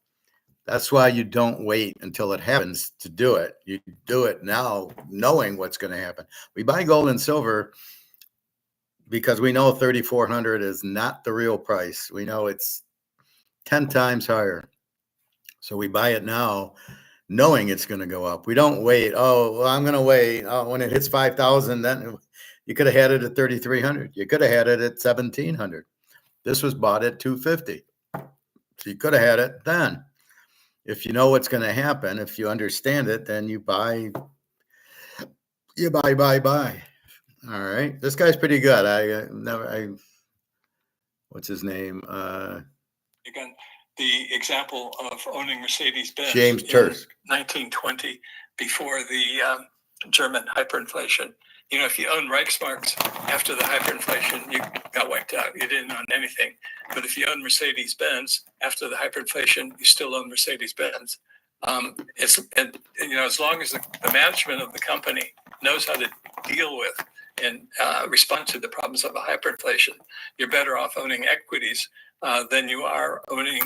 That's why you don't wait until it happens to do it. You do it now, knowing what's going to happen. We buy gold and silver because we know 3,400 is not the real price. We know it's 10 times higher. So we buy it now, knowing it's going to go up. We don't wait. Oh, well, I'm going to wait. Oh, when it hits 5,000, then you could have had it at 3,300. You could have had it at 1,700. This was bought at 250. So you could have had it then. If you know what's going to happen, if you understand it, then you buy. All right. This guy's pretty good. What's his name? Again, the example of owning Mercedes-Benz. James Tursk. 1920, before the German hyperinflation. If you own Reichsmarks after the hyperinflation, you got wiped out. You didn't own anything. But if you own Mercedes-Benz after the hyperinflation, you still own Mercedes-Benz. As long as the management of the company knows how to deal with and respond to the problems of a hyperinflation, you're better off owning equities than you are owning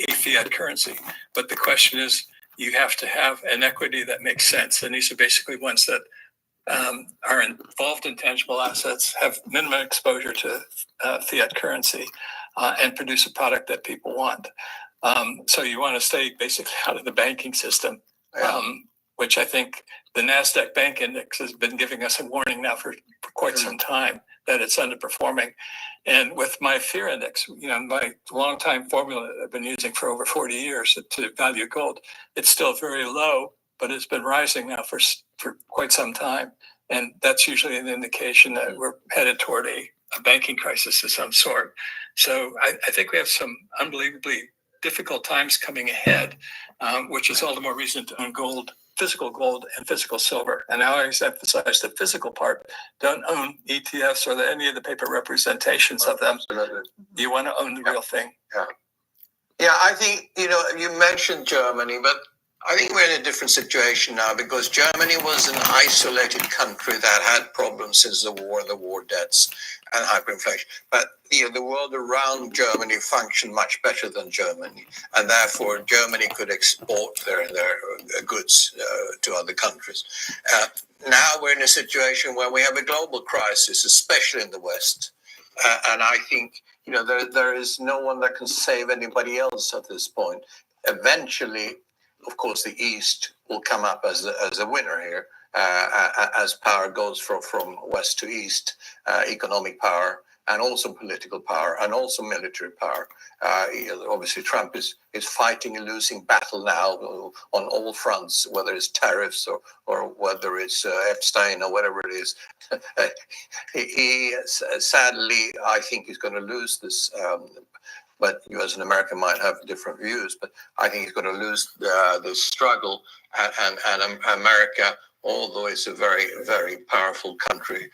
a fiat currency. But the question is, you have to have an equity that makes sense. And these are basically ones that are involved in tangible assets, have minimum exposure to fiat currency, and produce a product that people want. So you want to stay basically out of the banking system, which I think the NASDAQ Bank Index has been giving us a warning now for quite some time that it's underperforming. And with my fear index, my long-time formula that I've been using for over 40 years to value gold, it's still very low, but it's been rising now for quite some time. And that's usually an indication that we're headed toward a banking crisis of some sort. So I think we have some unbelievably difficult times coming ahead, which is all the more reason to own gold, physical gold and physical silver. And I always emphasize the physical part. Don't own ETFs or any of the paper representations of them. You want to own the real thing. Yeah, I think, you mentioned Germany, but I think we're in a different situation now because Germany was an isolated country that had problems since the war debts and hyperinflation. But the world around Germany functioned much better than Germany, and therefore Germany could export their goods to other countries. Now we're in a situation where we have a global crisis, especially in the West, and I think there is no one that can save anybody else at this point. Eventually, of course, the East will come up as a winner here, as power goes from West to East, economic power and also political power and also military power. Obviously, Trump is fighting a losing battle now on all fronts, whether it's tariffs or whether it's Epstein or whatever it is. He sadly, I think he's going to lose this. But you as an American might have different views, but I think he's going to lose the struggle. And America, although it's a very, very powerful country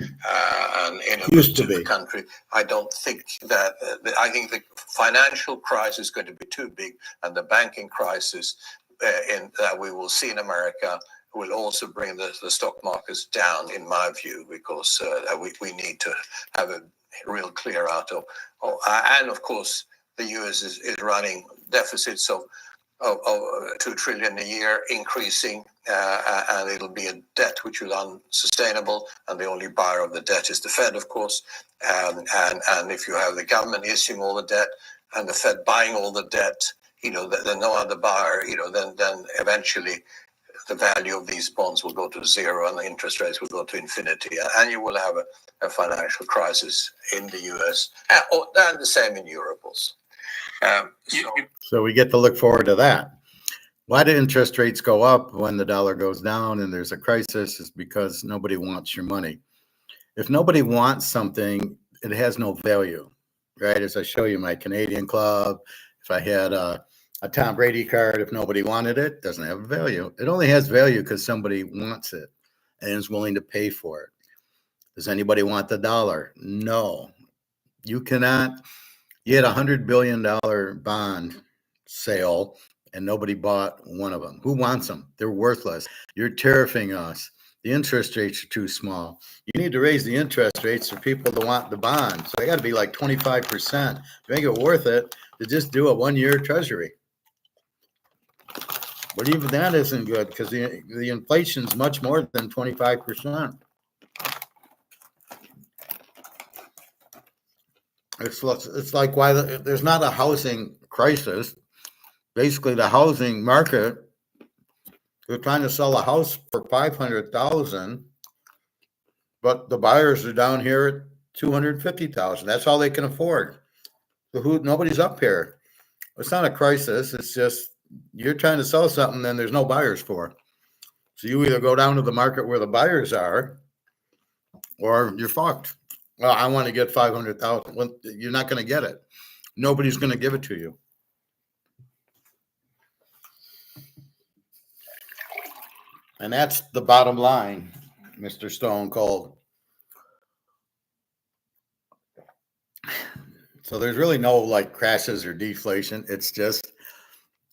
and innovative country, I don't think that, I think the financial crisis is going to be too big, and the banking crisis that we will see in America will also bring the stock markets down, in my view, because we need to have a real clear out of and of course, the U.S. is running deficits of 2 trillion a year, increasing, and it'll be a debt which is unsustainable. And the only buyer of the debt is the Fed, of course. And if you have the government issuing all the debt, and the Fed buying all the debt, then no other buyer, then eventually the value of these bonds will go to zero and the interest rates will go to infinity, and you will have a financial crisis in the US and the same in Europe also. So we get to look forward to that. Why do interest rates go up when the dollar goes down and there's a crisis? Is because nobody wants your money. If nobody wants something, it has no value, right? As I show you my Canadian club, if I had a Tom Brady card, if nobody wanted it, it doesn't have value. It only has value because somebody wants it and is willing to pay for it. Does anybody want the dollar? No. You cannot. You had $100 billion bond sale and nobody bought one of them. Who wants them? They're worthless. You're tariffing us. The interest rates are too small. You need to raise the interest rates for people to want the bond. So they got to be like 25% to make it worth it to just do a 1-year treasury. But even that isn't good because the inflation's much more than 25%. It's like why there's not a housing crisis. Basically, the housing market, they're trying to sell a house for $500,000, but the buyers are down here at $250,000. That's all they can afford. So nobody's up here. It's not a crisis. It's just you're trying to sell something, then there's no buyers for it. So you either go down to the market where the buyers are, or you're fucked. Well, I want to get 500,000. Well, you're not going to get it. Nobody's going to give it to you. And that's the bottom line, Mr. Stone Cold. So there's really no like crashes or deflation. It's just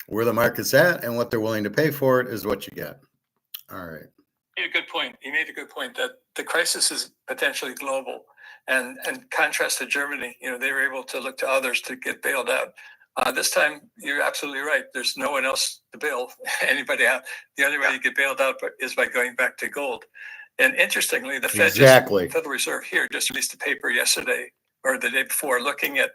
where the market's at and what they're willing to pay for it is what you get. All right. You made a good point. You made a good point that the crisis is potentially global. And contrast to Germany, they were able to look to others to get bailed out. This time, you're absolutely right. There's no one else to bail anybody out. The only way you get bailed out is by going back to gold. And interestingly, the Federal Reserve here just released a paper yesterday or the day before looking at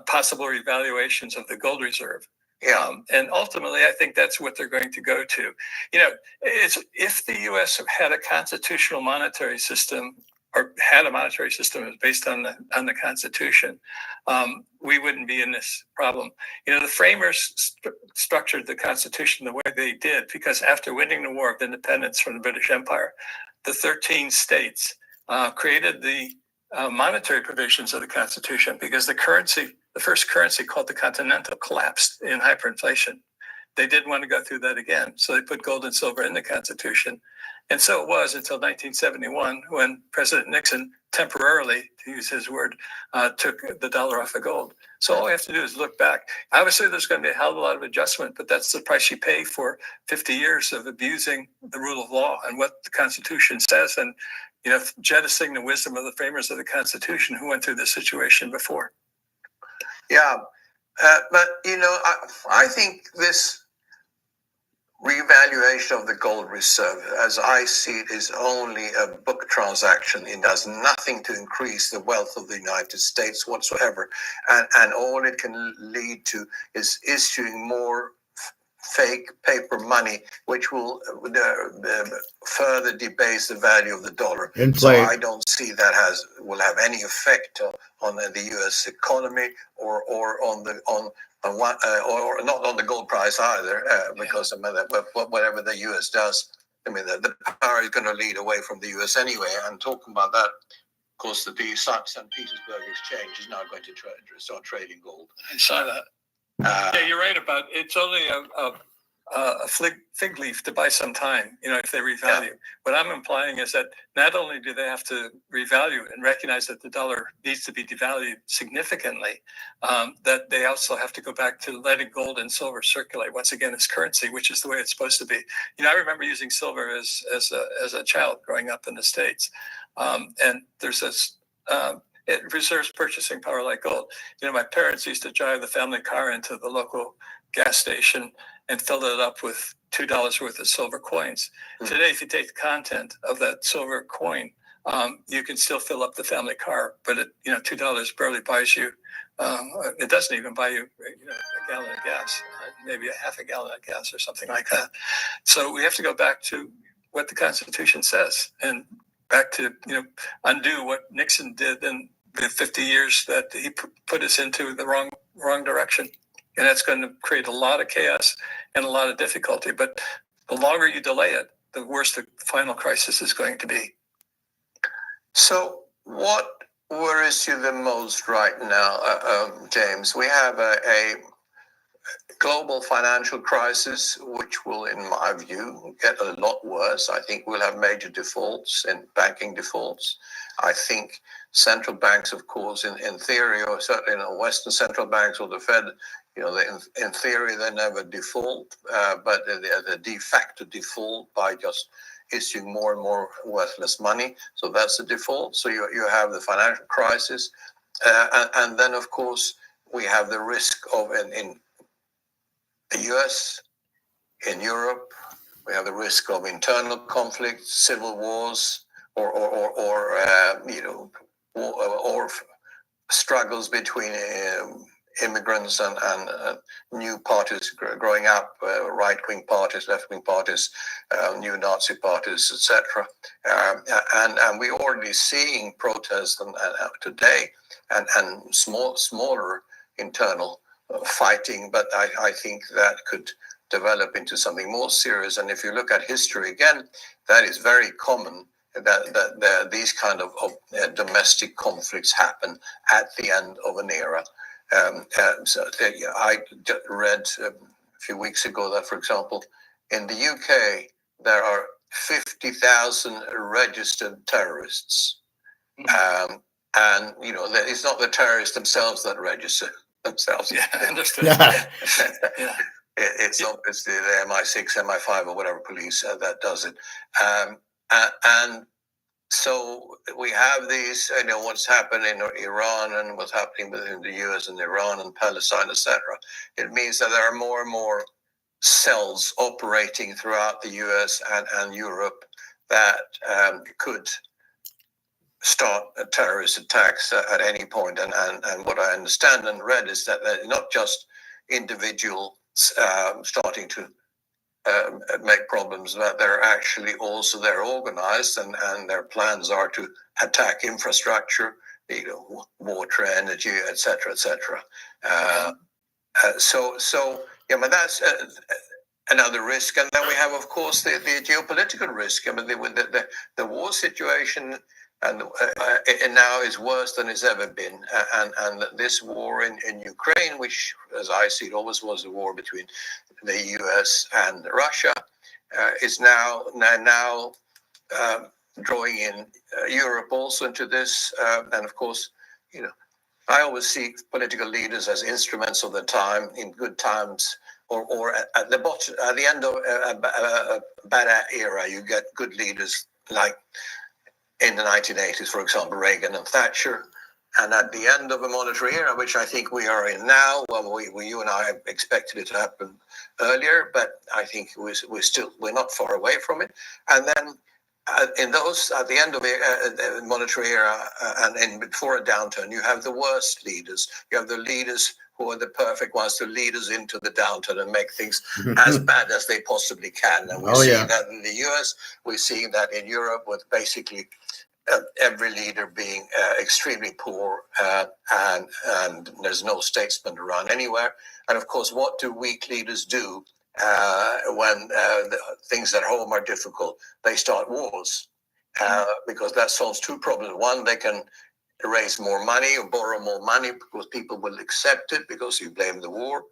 possible revaluations of the gold reserve. Yeah. And ultimately, I think that's what they're going to go to. It's if the U.S. had a constitutional monetary system or had a monetary system that was based on the Constitution, we wouldn't be in this problem. The framers structured the Constitution the way they did because after winning the War of Independence from the British Empire, the 13 states created the monetary provisions of the Constitution because the first currency called the Continental collapsed in hyperinflation. They didn't want to go through that again, so they put gold and silver in the Constitution. And so it was until 1971 when President Nixon temporarily, to use his word, took the dollar off of gold. So all we have to do is look back. Obviously, there's going to be a hell of a lot of adjustment, but that's the price you pay for 50 years of abusing the rule of law and what the Constitution says, and jettisoning the wisdom of the framers of the Constitution who went through this situation before. Yeah, but I think this revaluation of the gold reserve, as I see it, is only a book transaction. It does nothing to increase the wealth of the United States whatsoever, and all it can lead to is issuing more fake paper money, which will further debase the value of the dollar. So I don't see that will have any effect on the U.S. economy or not on the gold price either, because whatever the U.S. does, the power is going to lead away from the U.S. anyway. And talking about that, of course, the St. Petersburg Exchange is now going to start trading gold. I saw that. Yeah, you're right about it's only a fig leaf to buy some time, if they revalue. Yeah. What I'm implying is that not only do they have to revalue and recognize that the dollar needs to be devalued significantly, that they also have to go back to letting gold and silver circulate once again as currency, which is the way it's supposed to be. I remember using silver as a child growing up in the States, and there's this. It reserves purchasing power like gold. My parents used to drive the family car into the local gas station and fill it up with $2 worth of silver coins. Mm-hmm. Today, if you take the content of that silver coin, you can still fill up the family car, but $2 barely buys you. It doesn't even buy you, a gallon of gas, maybe a half a gallon of gas or something like that. So we have to go back to what the Constitution says, and back to undo what Nixon did in the 50 years that he put us into the wrong direction, and that's going to create a lot of chaos and a lot of difficulty. But the longer you delay it, the worse the final crisis is going to be. So what worries you the most right now, James? We have a global financial crisis, which will, in my view, get a lot worse. I think we'll have major defaults and banking defaults. I think central banks, of course, in theory, or certainly Western central banks or the Fed, in theory, they never default, but the de facto default by just issuing more and more worthless money. So that's the default. So you have the financial crisis. And then, of course, we have the risk of, in the US, in Europe, we have the risk of internal conflicts, civil wars, or struggles between immigrants and new parties growing up, right-wing parties, left-wing parties, new Nazi parties, etc. And we're already seeing protests today and smaller internal fighting, but I think that could develop into something more serious. And if you look at history again, that is very common, that these kind of domestic conflicts happen at the end of an era. I read a few weeks ago that, for example, in the UK, there are 50,000 registered terrorists. And, it's not the terrorists themselves that register themselves. Yeah, I understood. Yeah. It's obviously the MI6, MI5, or whatever police that does it. And so we have these, what's happening in Iran and what's happening within the US and Iran and Palestine, etc. It means that there are more and more cells operating throughout the US and Europe that could start terrorist attacks at any point. And what I understand and read is that they're not just individuals starting to make problems, but they're actually also, they're organized, and their plans are to attack infrastructure, water, energy, etc., etc. But that's another risk. And then we have, of course, the geopolitical risk. I mean, the war situation and now is worse than it's ever been. And this war in Ukraine, which, as I see it, always was a war between the US and Russia, is now drawing in Europe also into this. And of course, I always see political leaders as instruments of the time, in good times, or at the bottom, at the end of a bad era, you get good leaders like in the 1980s, for example, Reagan and Thatcher. And at the end of a monetary era, which I think we are in now, well, you and I expected it to happen earlier, but I think we're not far away from it. And then at the end of the monetary era and before a downturn, you have the worst leaders. You have the leaders who are the perfect ones to lead us into the downturn and make things as bad as they possibly can. And we're seeing that in the US, we're seeing that in Europe, with basically every leader being extremely poor, and there's no statesman around anywhere. And of course, what do weak leaders do when things at home are difficult? They start wars, because that solves two problems. One, they can raise more money or borrow more money because people will accept it because you blame the war.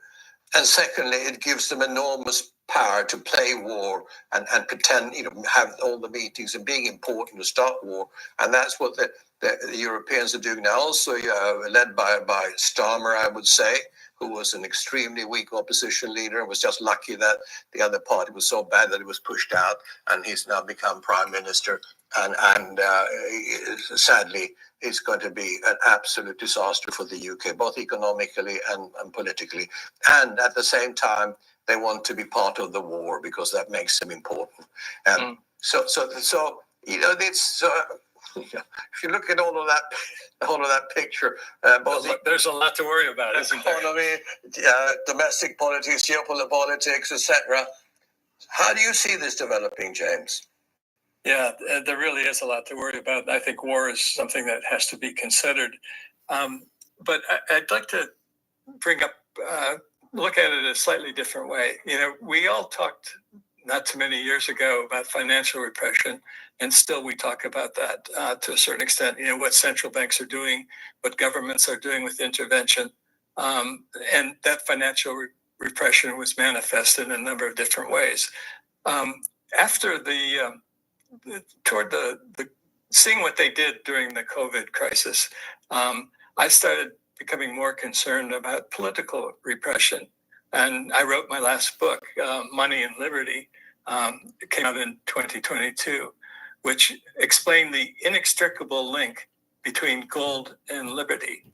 And secondly, it gives them enormous power to play war and pretend, have all the meetings and being important to start war. And that's what the Europeans are doing now, also led by Starmer, I would say, who was an extremely weak opposition leader and was just lucky that the other party was so bad that it was pushed out, and he's now become prime minister. And sadly, it's going to be an absolute disaster for the UK, both economically and politically. And at the same time, they want to be part of the war because that makes them important. So it's if you look at all of that picture, both There's a lot to worry about, isn't there? economy, domestic politics, geopolitics, etc. How do you see this developing, James? Yeah, there really is a lot to worry about. I think war is something that has to be considered. But I'd like to bring up, look at it a slightly different way. You know, we all talked not too many years ago about financial repression, and still we talk about that to a certain extent. You know, what central banks are doing, what governments are doing with intervention, and that financial repression was manifested in a number of different ways. After toward the seeing what they did during the COVID crisis, I started becoming more concerned about political repression. And I wrote my last book, Money and Liberty. It came out in 2022, which explained the inextricable link between gold and liberty.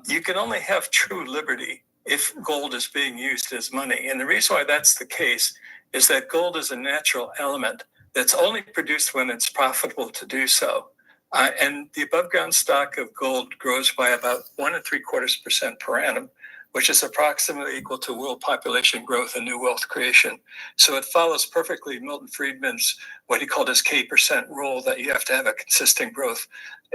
You can only have true liberty if gold is being used as money. And the reason why that's the case is that gold is a natural element that's only produced when it's profitable to do so. And the above ground stock of gold grows by about 1.75% per annum, which is approximately equal to world population growth and new wealth creation. So it follows perfectly Milton Friedman's, what he called his K% rule, that you have to have a consistent growth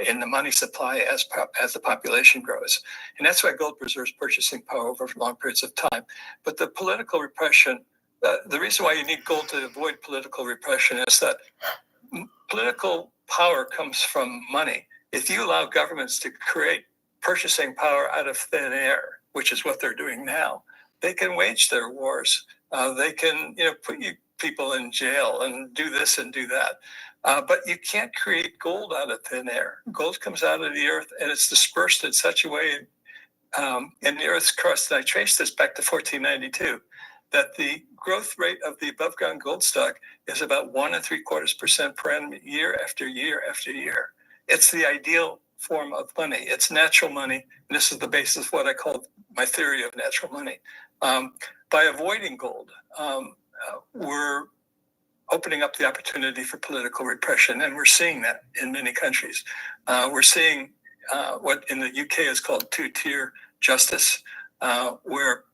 in the money supply as the population grows. And that's why gold preserves purchasing power over long periods of time. But the political repression, the reason why you need gold to avoid political repression is that political power comes from money. If you allow governments to create purchasing power out of thin air, which is what they're doing now, they can wage their wars. They can, put you people in jail and do this and do that. But you can't create gold out of thin air. Gold comes out of the earth and it's dispersed in such a way in the earth's crust. And I traced this back to 1492. That the growth rate of the above ground gold stock is about 1.75% per annum, year after year after year. It's the ideal form of money. It's natural money. And this is the basis of what I call my theory of natural money. By avoiding gold, we're opening up the opportunity for political repression. And we're seeing that in many countries. We're seeing what in the UK is called two-tier justice, where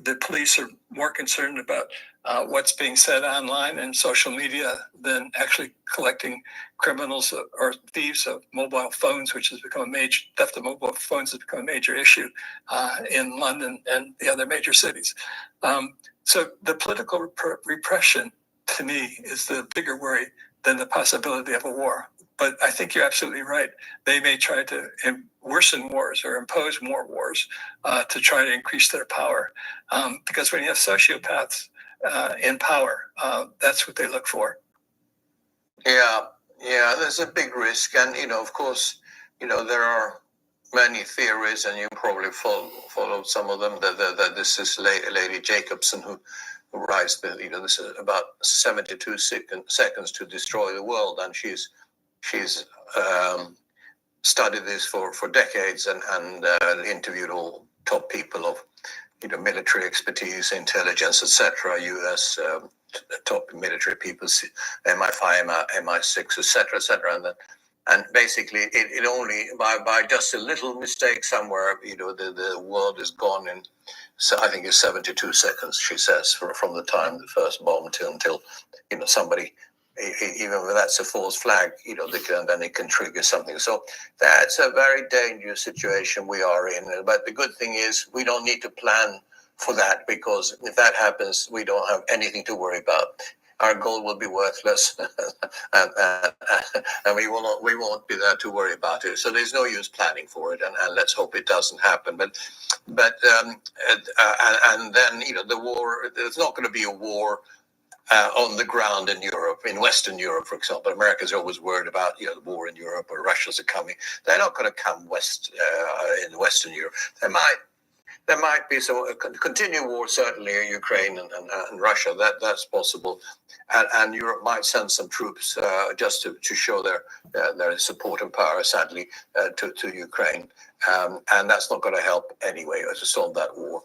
the police are more concerned about what's being said online and social media than actually collecting criminals or thieves of mobile phones, which has become a major theft of mobile phones has become a major issue in London and the other major cities. So the political repression, to me, is the bigger worry than the possibility of a war. But I think you're absolutely right. They may try to worsen wars or impose more wars to try to increase their power. Because when you have sociopaths in power, that's what they look for. Yeah, there's a big risk. And, of course, there are many theories, and you probably followed some of them, that this is Lady Jacobson who writes that, this is about 72 seconds to destroy the world. And she's studied this for decades and interviewed all top people of military expertise, intelligence, etc. U.S. Top military people, MI5, MI6, etc. And basically, it only by just a little mistake somewhere, the world is gone in. So I think it's 72 seconds. She says from the time the first bomb until somebody. Even if that's a false flag, then it can trigger something. So that's a very dangerous situation we are in. But the good thing is we don't need to plan for that, because if that happens, we don't have anything to worry about. Our gold will be worthless, and we won't be there to worry about it. So there's no use planning for it, and let's hope it doesn't happen. But and then the war. There's not going to be a war. On the ground in Europe, in Western Europe, for example. America's always worried about the war in Europe, or Russians are coming. They're not going to come in Western Europe. They might there might be some continued war, certainly in Ukraine and Russia. That's possible, and Europe might send some troops just to show their support and power, sadly, to Ukraine, and that's not going to help anyway to solve that war.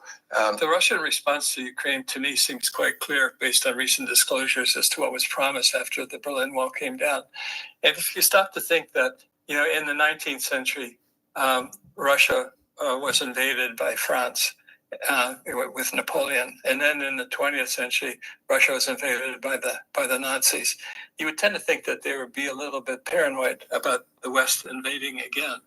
The Russian response to Ukraine, to me, seems quite clear based on recent disclosures as to what was promised after the Berlin Wall came down. And if you stop to think that, in the 19th century, Russia was invaded by France with Napoleon, and then in the 20th century, Russia was invaded by the Nazis, you would tend to think that they would be a little bit paranoid about the West invading again.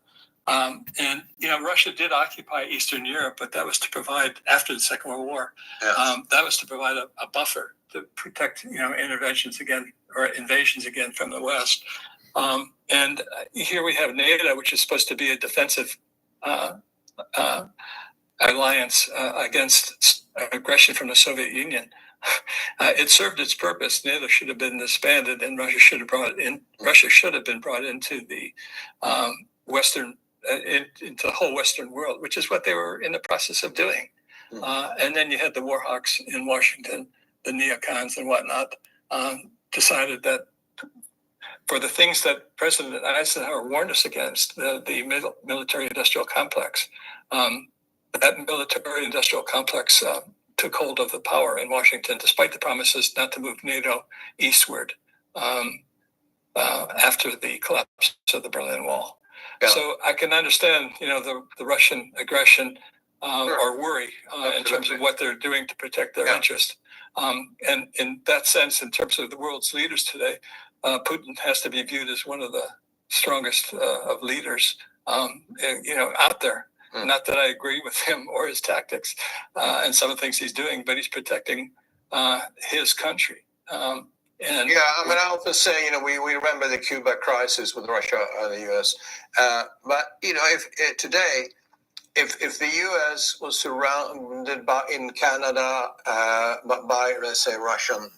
And Russia did occupy Eastern Europe, but that was to provide, after the Second World War, that was to provide a buffer to protect invasions again from the West. And here we have NATO, which is supposed to be a defensive alliance against aggression from the Soviet Union. It served its purpose. NATO should have been disbanded, and Russia should have been brought into the Western. Into the whole Western world, which is what they were in the process of doing. And then you had the war hawks in Washington, the neocons and whatnot, decided that for the things that President Eisenhower warned us against, the military-industrial complex, that military-industrial complex took hold of the power in Washington, despite the promises not to move NATO eastward after the collapse of the Berlin Wall. Yeah. So I can understand, the Russian aggression or worry in terms of what they're doing to protect their interest. And in that sense, in terms of the world's leaders today, Putin has to be viewed as one of the strongest of leaders, out there. Not that I agree with him or his tactics and some of the things he's doing, but he's protecting his country. I often say, we remember the Cuba crisis with Russia and the U.S. But if today, if the U.S. was surrounded in Canada by, let's say, Russian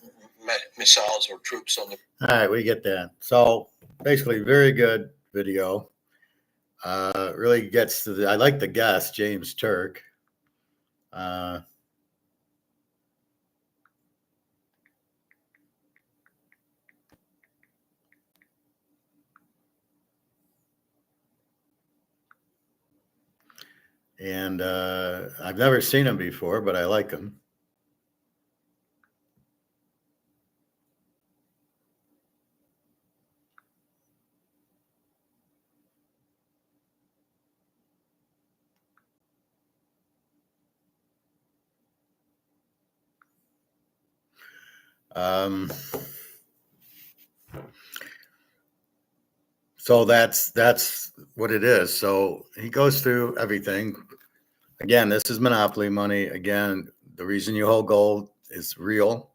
missiles or troops on the. All right, we get that. So basically, very good video. Really gets to I like the guest, James Turk. And I've never seen him before, but I like him. So that's what it is. So he goes through everything. Again, this is monopoly money. Again, the reason you hold gold is real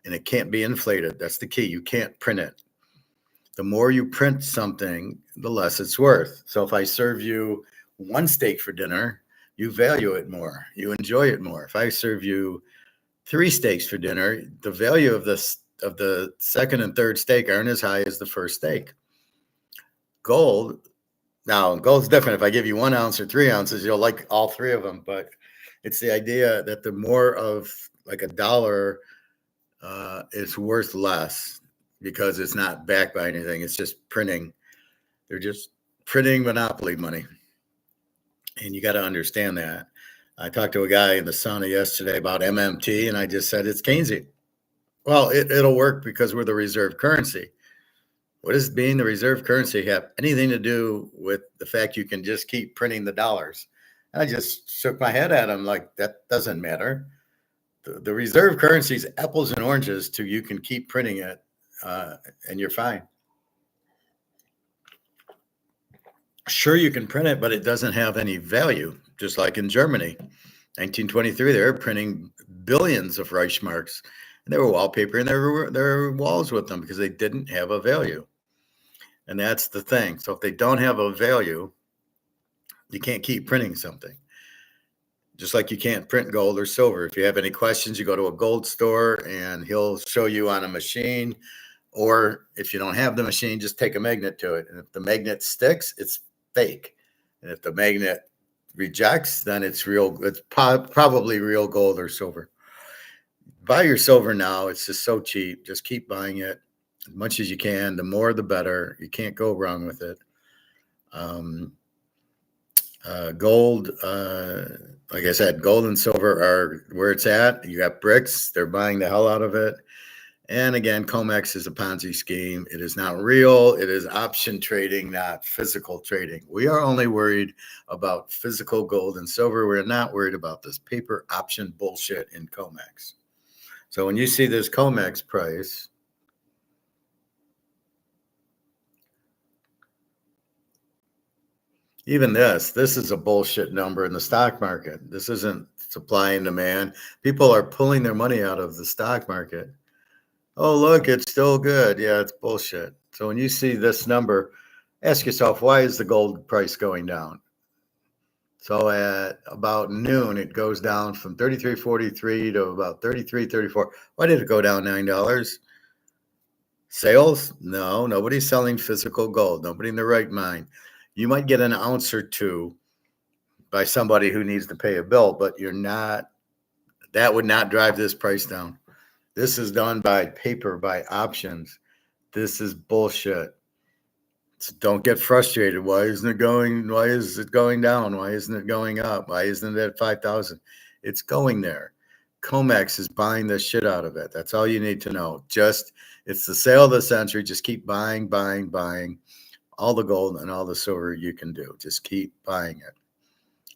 and it can't be inflated. That's the key. You can't print it. The more you print something, the less it's worth. So if I serve you one steak for dinner, you value it more. You enjoy it more. If I serve you 3 steaks for dinner, the value of the second and third steak aren't as high as the first steak. Gold's different. If I give you 1 ounce or 3 ounces, you'll like all 3 of them. But it's the idea that the more of like $1 is worth less because it's not backed by anything. It's just printing. They're just printing monopoly money. And you got to understand that. I talked to a guy in the sauna yesterday about MMT, and I just said it's Keynesian. Well, it'll work because we're the reserve currency. What does being the reserve currency have anything to do with the fact you can just keep printing the dollars? And I just shook my head at him like, that doesn't matter. The reserve currency is apples and oranges to you can keep printing it and you're fine. Sure, you can print it, but it doesn't have any value. Just like in Germany, 1923, they were printing billions of Reichsmarks, and they were wallpapering their walls with them because they didn't have a value. And that's the thing. So if they don't have a value, you can't keep printing something. Just like you can't print gold or silver. If you have any questions, you go to a gold store and he'll show you on a machine. Or if you don't have the machine, just take a magnet to it. And if the magnet sticks, it's fake. And if the magnet rejects, then it's real. It's probably real gold or silver. Buy your silver now. It's just so cheap. Just keep buying it as much as you can. The more, the better. You can't go wrong with it. Gold, like I said, gold and silver are where it's at. You got brics. They're buying the hell out of it. And again, COMEX is a Ponzi scheme. It is not real. It is option trading, not physical trading. We are only worried about physical gold and silver. We're not worried about this paper option bullshit in COMEX. So when you see this COMEX price, even this is a bullshit number in the stock market. This isn't supply and demand. People are pulling their money out of the stock market. Oh, look, it's still good. Yeah, it's bullshit. So when you see this number, ask yourself, why is the gold price going down? So at about noon, it goes down from 33.43 to about 33.34. Why did it go down $9? Sales? No, nobody's selling physical gold. Nobody in their right mind. You might get an ounce or two by somebody who needs to pay a bill, but you're not. That would not drive this price down. This is done by paper, by options. This is bullshit. So don't get frustrated. Why isn't it going? Why is it going down? Why isn't it going up? Why isn't it at 5,000? It's going there. COMEX is buying the shit out of it. That's all you need to know. It's the sale of the century. Just keep buying all the gold and all the silver you can do. Just keep buying it.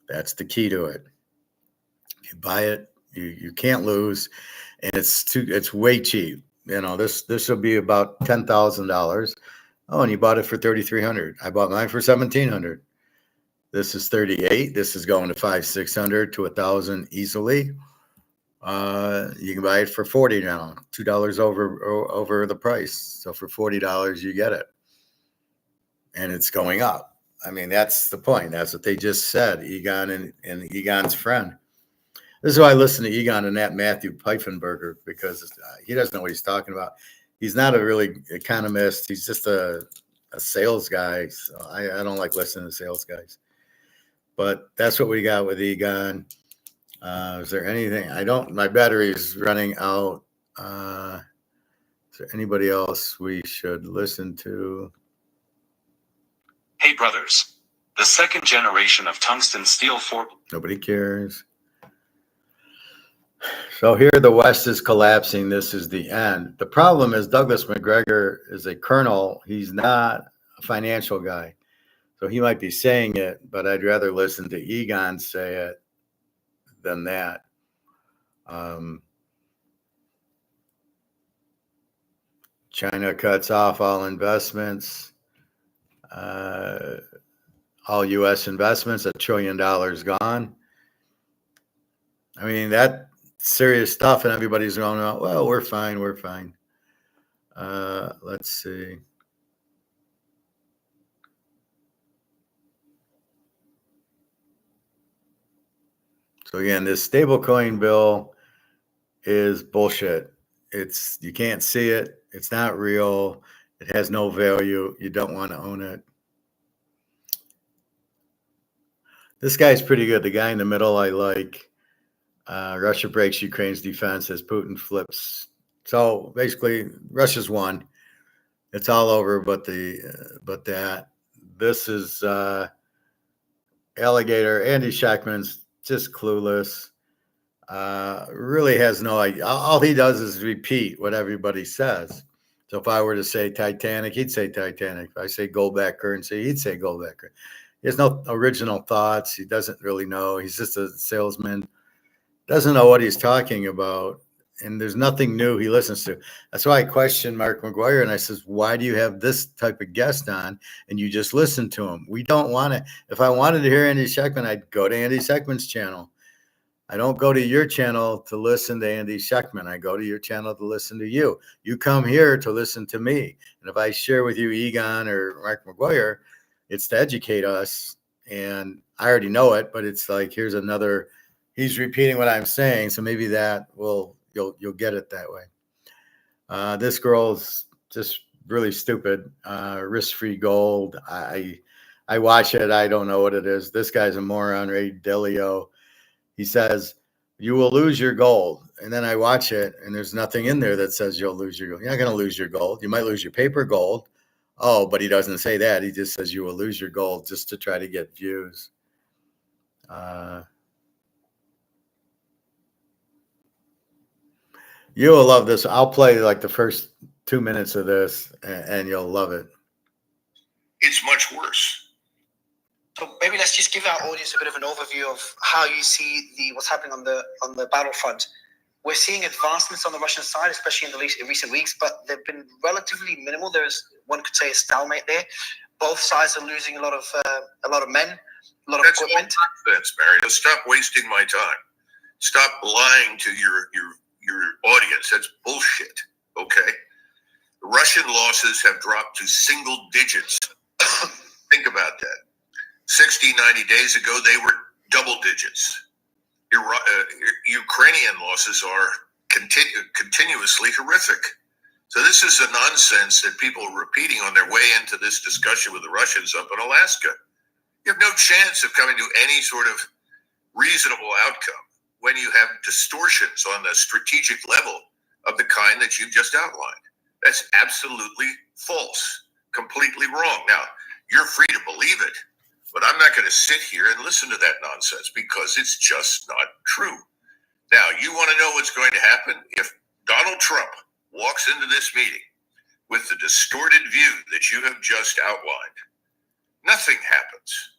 That's the key to it. If you buy it, you can't lose. And it's way cheap. You know, this will be about $10,000. Oh, and you bought it for $3,300. I bought mine for $1,700. This is 38. This is going to 500-600 to 1,000 easily. You can buy it for $40 now, $2 over the price. So for $40, you get it, and it's going up. I mean, that's the point. That's what they just said. Egon and Egon's friend. This is why I listen to Egon and that Matthew Pfeifenberger, because he doesn't know what he's talking about. He's not a really economist. He's just a sales guy. So I don't like listening to sales guys. But that's what we got with Egon. Is there anything? My battery is running out. Is there anybody else we should listen to? Hey, brothers. The second generation of tungsten steel Nobody cares. So here the West is collapsing. This is the end. The problem is Douglas McGregor is a colonel. He's not a financial guy. So he might be saying it, but I'd rather listen to Egon say it than that. China cuts off all investments, all U.S. investments, $1 trillion gone. I mean, that's serious stuff, and everybody's going, well, we're fine. Let's see. So again, this stablecoin bill is bullshit. You can't see it. It's not real. It has no value. You don't want to own it. This guy's pretty good. The guy in the middle I like. Russia breaks Ukraine's defense as Putin flips. So basically, Russia's won. It's all over. But that. This is Alligator. Andy Schachman's just clueless. Really has no idea. All he does is repeat what everybody says. So if I were to say Titanic, he'd say Titanic. If I say gold-backed currency, he'd say gold-backed currency. He has no original thoughts. He doesn't really know. He's just a salesman. Doesn't know what he's talking about. And there's nothing new he listens to. That's why I questioned Mark McGuire, and I says, why do you have this type of guest on and you just listen to him? We don't want to. If I wanted to hear Andy Schachman, I'd go to Andy Schachman's channel. I don't go to your channel to listen to Andy Schachman. I go to your channel to listen to you. You come here to listen to me. And if I share with you Egon or Mark McGuire, it's to educate us. And I already know it, but it's like, here's another, he's repeating what I'm saying. So maybe that you'll get it that way. This girl's just really stupid. Risk-free gold. I I watch it. I don't know what it is. This guy's a moron, Ray Dalio. He says, you will lose your gold. And then I watch it, and there's nothing in there that says you'll lose your gold. You're not going to lose your gold. You might lose your paper gold. Oh, but he doesn't say that. He just says you will lose your gold just to try to get views. You will love this. I'll play like the first 2 minutes of this, and you'll love it. It's much worse. So maybe let's just give our audience a bit of an overview of how you see what's happening on the battlefront. We're seeing advancements on the Russian side, especially in the recent weeks, but they've been relatively minimal. There's, one could say, a stalemate there. Both sides are losing a lot of men, a lot of That's equipment. all nonsense, Mario. Stop wasting my time. Stop lying to your audience. That's bullshit. Okay. The Russian losses have dropped to single digits. Think about that. 60, 90 days ago, they were double digits. Ukrainian losses are continuously horrific. So this is a nonsense that people are repeating on their way into this discussion with the Russians up in Alaska. You have no chance of coming to any sort of reasonable outcome when you have distortions on the strategic level of the kind that you've just outlined. That's absolutely false, completely wrong. Now, you're free to believe it, but I'm not going to sit here and listen to that nonsense because it's just not true. Now, you want to know what's going to happen? If Donald Trump walks into this meeting with the distorted view that you have just outlined, nothing happens.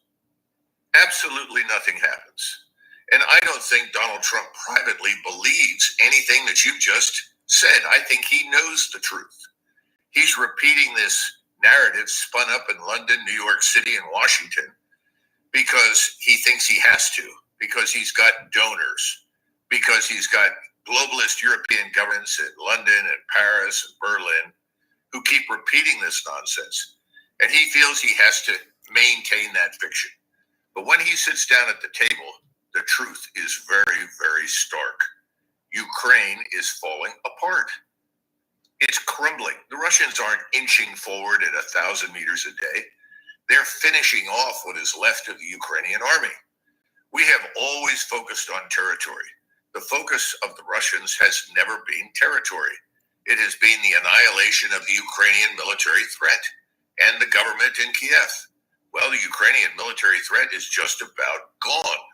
Absolutely nothing happens. And I don't think Donald Trump privately believes anything that you've just said. I think he knows the truth. He's repeating this narrative spun up in London, New York City, and Washington because he thinks he has to, because he's got donors, because he's got globalist European governments in London and Paris and Berlin who keep repeating this nonsense. And he feels he has to maintain that fiction. But when he sits down at the table, the truth is very, very stark. Ukraine is falling apart. It's crumbling. The Russians aren't inching forward at 1,000 meters a day. They're finishing off what is left of the Ukrainian army. We have always focused on territory. The focus of the Russians has never been territory. It has been the annihilation of the Ukrainian military threat and the government in Kiev. Well, the Ukrainian military threat is just about gone.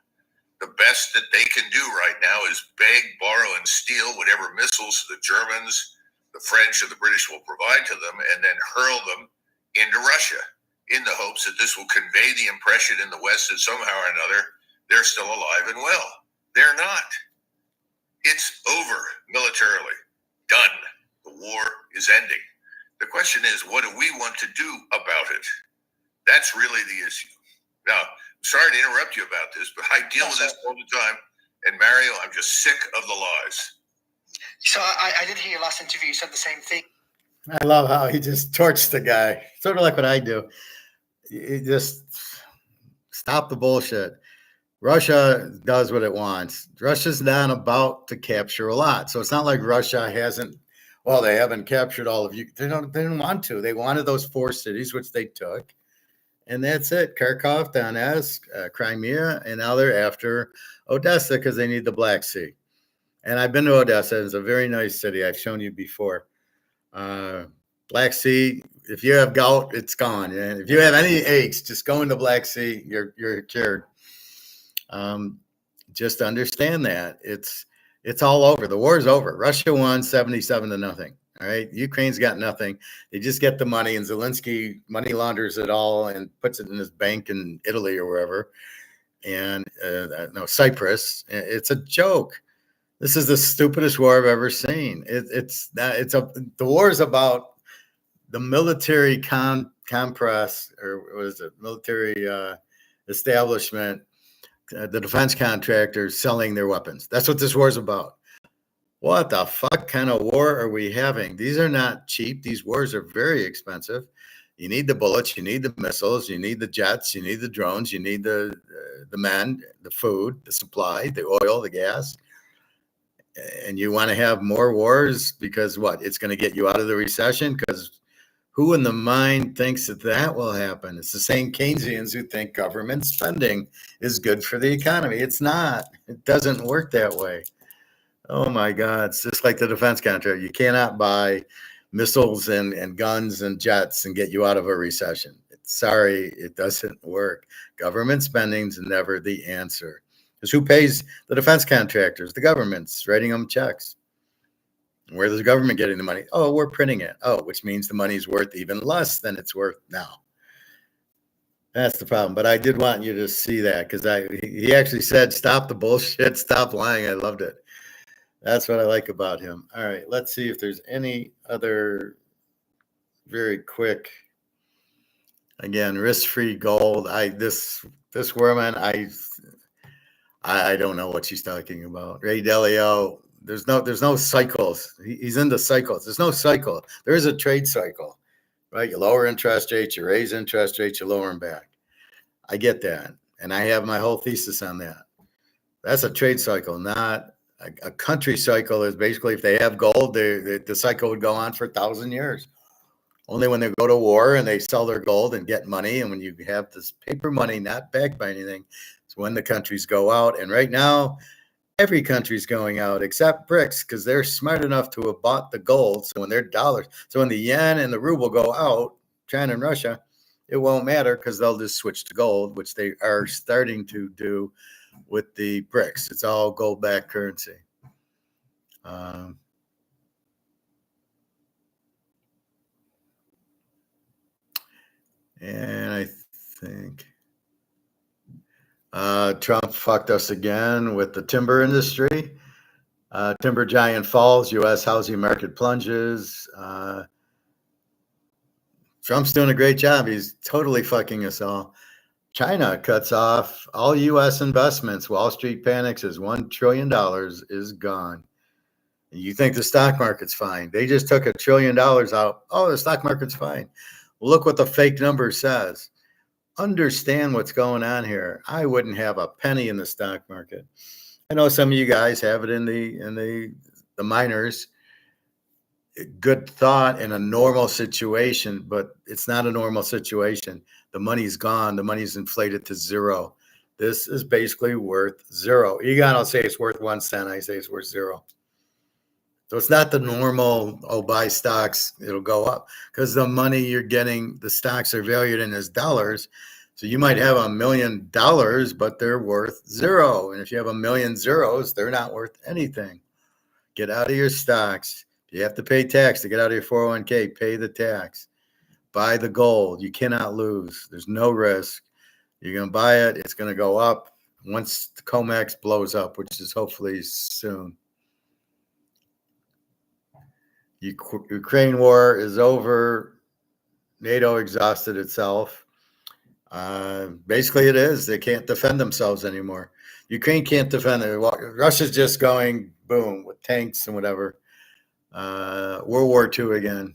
The best that they can do right now is beg, borrow, and steal whatever missiles the Germans, the French, or the British will provide to them, and then hurl them into Russia in the hopes that this will convey the impression in the West that somehow or another they're still alive and well. They're not. It's over militarily. Done. The war is ending. The question is, what do we want to do about it? That's really the issue. Now, I'm sorry to interrupt you about this, but I deal with this all the time. And Mario, I'm just sick of the lies. So I did hear your last interview. You said the same thing. I love how he just torched the guy. Sort of like what I do. You just stop the bullshit. Russia does what it wants. Russia's not about to capture a lot. So it's not like Russia hasn't, well, they haven't captured all of you. They didn't want to. They wanted those 4 cities, which they took. And that's it. Kharkov, Donetsk, Crimea, and now they're after Odessa because they need the Black Sea. And I've been to Odessa. It's a very nice city. I've shown you before. Black Sea, if you have gout, it's gone. And if you have any aches, just go into Black Sea. You're cured. Just understand that. It's all over. The war's over. Russia won 77-0. All right. Ukraine's got nothing. They just get the money, and Zelensky money launders it all and puts it in his bank in Italy or wherever. And Cyprus. It's a joke. This is the stupidest war I've ever seen. The war is about the military compress, or what is it? Military establishment, the defense contractors selling their weapons. That's what this war is about. What the fuck kind of war are we having? These are not cheap. These wars are very expensive. You need the bullets, you need the missiles, you need the jets, you need the drones, you need the men, the food, the supply, the oil, the gas. And you want to have more wars because what? It's going to get you out of the recession, because Who in the mind thinks that that will happen? It's the same Keynesians who think government spending is good for the economy. It's not. It doesn't work that way. Oh my God. It's just like the defense contract. You cannot buy missiles and guns and jets and get you out of a recession. Sorry, it doesn't work. Government spending's never the answer. Because who pays the defense contractors? The government's writing them checks. Where is the government getting the money? Oh, we're printing it. Oh, which means the money's worth even less than it's worth now. That's the problem. But I did want you to see that because he actually said, stop the bullshit, stop lying. I loved it. That's what I like about him. All right, let's see if there's any other very quick. Again, risk-free gold. This woman, I don't know what she's talking about. Ray Dalio. There's no cycles. He's into cycles. There's no cycle. There is a trade cycle, right? You lower interest rates, you raise interest rates, you lower them back. I get that, and I have my whole thesis on that. That's a trade cycle, not a country cycle. Is basically if they have gold, the cycle would go on for 1,000 years. Only when they go to war and they sell their gold and get money, and when you have this paper money not backed by anything, it's when the countries go out. And right now, every country's going out except BRICS because they're smart enough to have bought the gold. So when their dollars, so when the yen and the ruble go out, China and Russia, it won't matter because they'll just switch to gold, which they are starting to do with the BRICS. It's all gold-backed currency. And I think Trump fucked us again with the timber industry. Timber giant falls, U.S. housing market plunges. Trump's doing a great job. He's totally fucking us all. China cuts off all U.S. investments. Wall Street panics as $1 trillion is gone. You think the stock market's fine. They just took $1 trillion out. Oh, the stock market's fine. Look what the fake number says. Understand what's going on here. I wouldn't have a penny in the stock market. I know some of you guys have it in the minors. Good thought in a normal situation, but it's not a normal situation. The money's gone. The money's inflated to zero. This is basically worth zero. Egon will say it's worth 1 cent. I say it's worth zero. So it's not the normal, buy stocks, it'll go up. Because the money you're getting, the stocks are valued in as dollars. So you might have $1 million, but they're worth zero. And if you have 1 million zeros, they're not worth anything. Get out of your stocks. You have to pay tax to get out of your 401k. Pay the tax. Buy the gold. You cannot lose. There's no risk. You're going to buy it. It's going to go up once the COMEX blows up, which is hopefully soon. Ukraine war is over. NATO exhausted itself. Basically, it is. They can't defend themselves anymore. Ukraine can't defend it. Russia's just going boom with tanks and whatever. World War II again.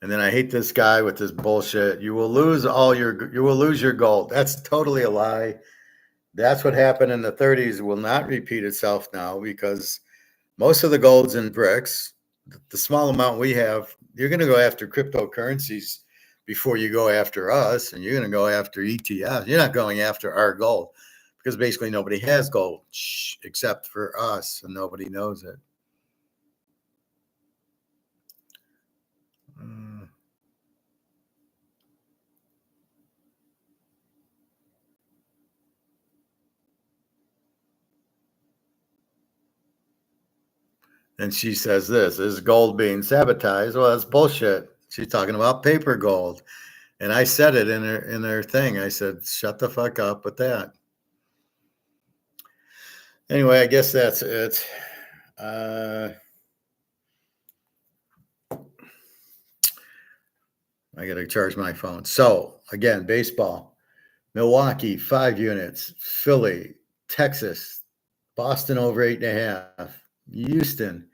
And then I hate this guy with this bullshit. You will lose your gold. That's totally a lie. That's what happened in the 30s. Will not repeat itself now because most of the gold's in BRICS. The small amount we have, you're going to go after cryptocurrencies before you go after us, and you're going to go after ETFs. You're not going after our gold because basically nobody has gold except for us, and nobody knows it. And she says this is gold being sabotaged. Well, that's bullshit. She's talking about paper gold. And I said it in her thing. I said, shut the fuck up with that. Anyway, I guess that's it. I got to charge my phone. So, again, baseball. Milwaukee, 5 units. Philly, Texas, Boston over 8.5. Houston,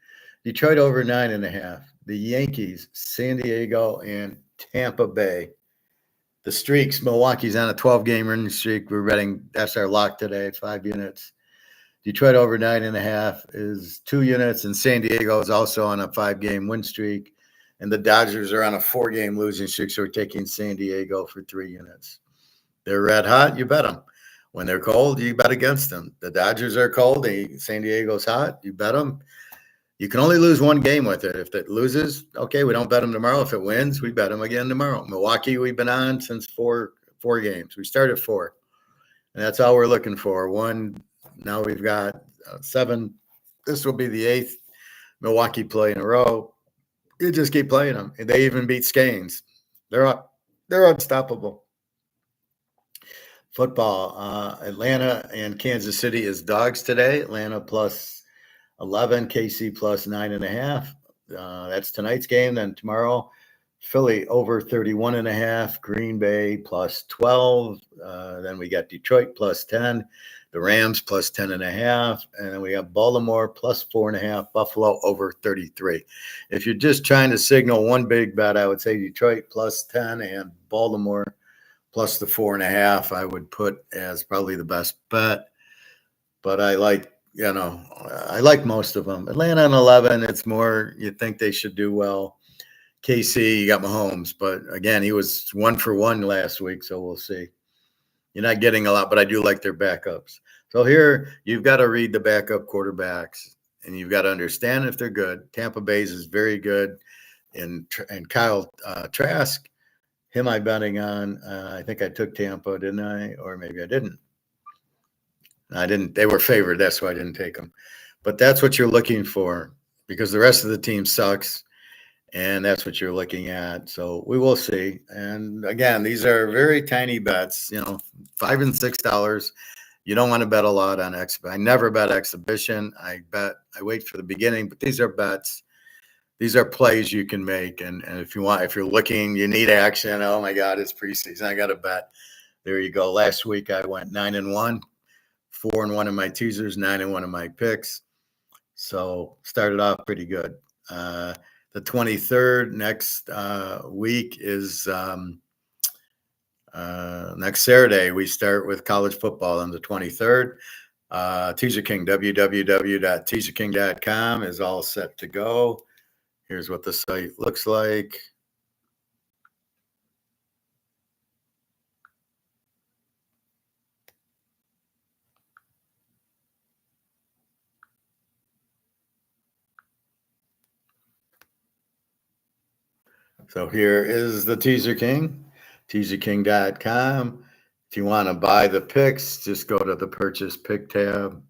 Detroit over 9.5. The Yankees, San Diego, and Tampa Bay. The streaks, Milwaukee's on a 12-game winning streak. We're betting, that's our lock today, 5 units. Detroit over 9.5 is 2 units, and San Diego is also on a 5-game win streak. And the Dodgers are on a 4-game losing streak, so we're taking San Diego for 3 units. They're red hot, you bet them. When they're cold, you bet against them. The Dodgers are cold, San Diego's hot, you bet them. You can only lose 1 game with it. If it loses, okay, we don't bet them tomorrow. If it wins, we bet them again tomorrow. Milwaukee, we've been on since 4 games. We started 4, and that's all we're looking for. 1, now we've got 7. This will be the 8th Milwaukee play in a row. You just keep playing them. And they even beat Skanes. They're unstoppable. Football, Atlanta and Kansas City is dogs today. Atlanta plus 11, KC plus 9.5. That's tonight's game. Then tomorrow, Philly over 31.5. Green Bay plus 12. Then we got Detroit plus 10. The Rams plus 10.5. And then we have Baltimore plus 4.5. Buffalo over 33. If you're just trying to signal one big bet, I would say Detroit plus 10 and Baltimore plus the 4.5, I would put as probably the best bet. But I like most of them. Atlanta on 11, it's more, you think they should do well. KC, you got Mahomes, but again, he was 1 for 1 last week, so we'll see. You're not getting a lot, but I do like their backups. So here, you've got to read the backup quarterbacks, and you've got to understand if they're good. Tampa Bay's is very good, and Kyle Trask, him I betting on. I think I took Tampa, didn't I? Or maybe I didn't. I didn't. They were favored. That's why I didn't take them. But that's what you're looking for because the rest of the team sucks, and that's what you're looking at. So we will see. And again, these are very tiny bets. $5 and $6. You don't want to bet a lot on exhibition. I never bet exhibition. I wait for the beginning. But these are bets. These are plays you can make, and if you're looking, you need action. Oh my God, it's preseason. I got a bet. There you go. Last week I went 9-1, 4-1 in my teasers, 9-1 in my picks. So started off pretty good. The 23rd next week is next Saturday. We start with college football on the 23rd. Teaserking, www.teaserking.com is all set to go. Here's what the site looks like. So here is the Teaser King, teaserking.com. If you want to buy the picks, just go to the purchase pick tab.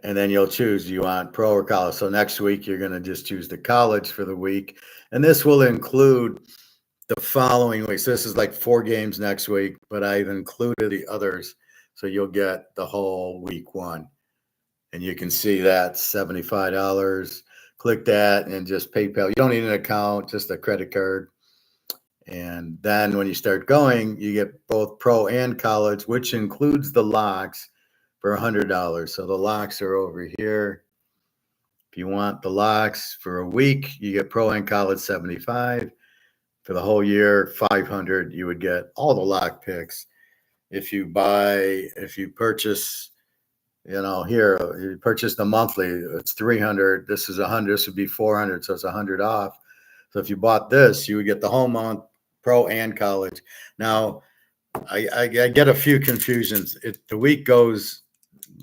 And then you'll choose, do you want pro or college? So next week, you're going to just choose the college for the week. And this will include the following week. So this is like 4 games next week, but I've included the others. So you'll get the whole week 1. And you can see that $75. Click that and just PayPal. You don't need an account, just a credit card. And then when you start going, you get both pro and college, which includes the locks for $100. So the locks are over here. If you want the locks for a week, you get pro and college $75. For the whole year, $500. You would get all the lock picks. If you purchase, here you purchase the monthly, it's $300. This is $100. This would be $400. So it's $100 off. So if you bought this, you would get the whole month, pro and college. Now, I get a few confusions. The week goes.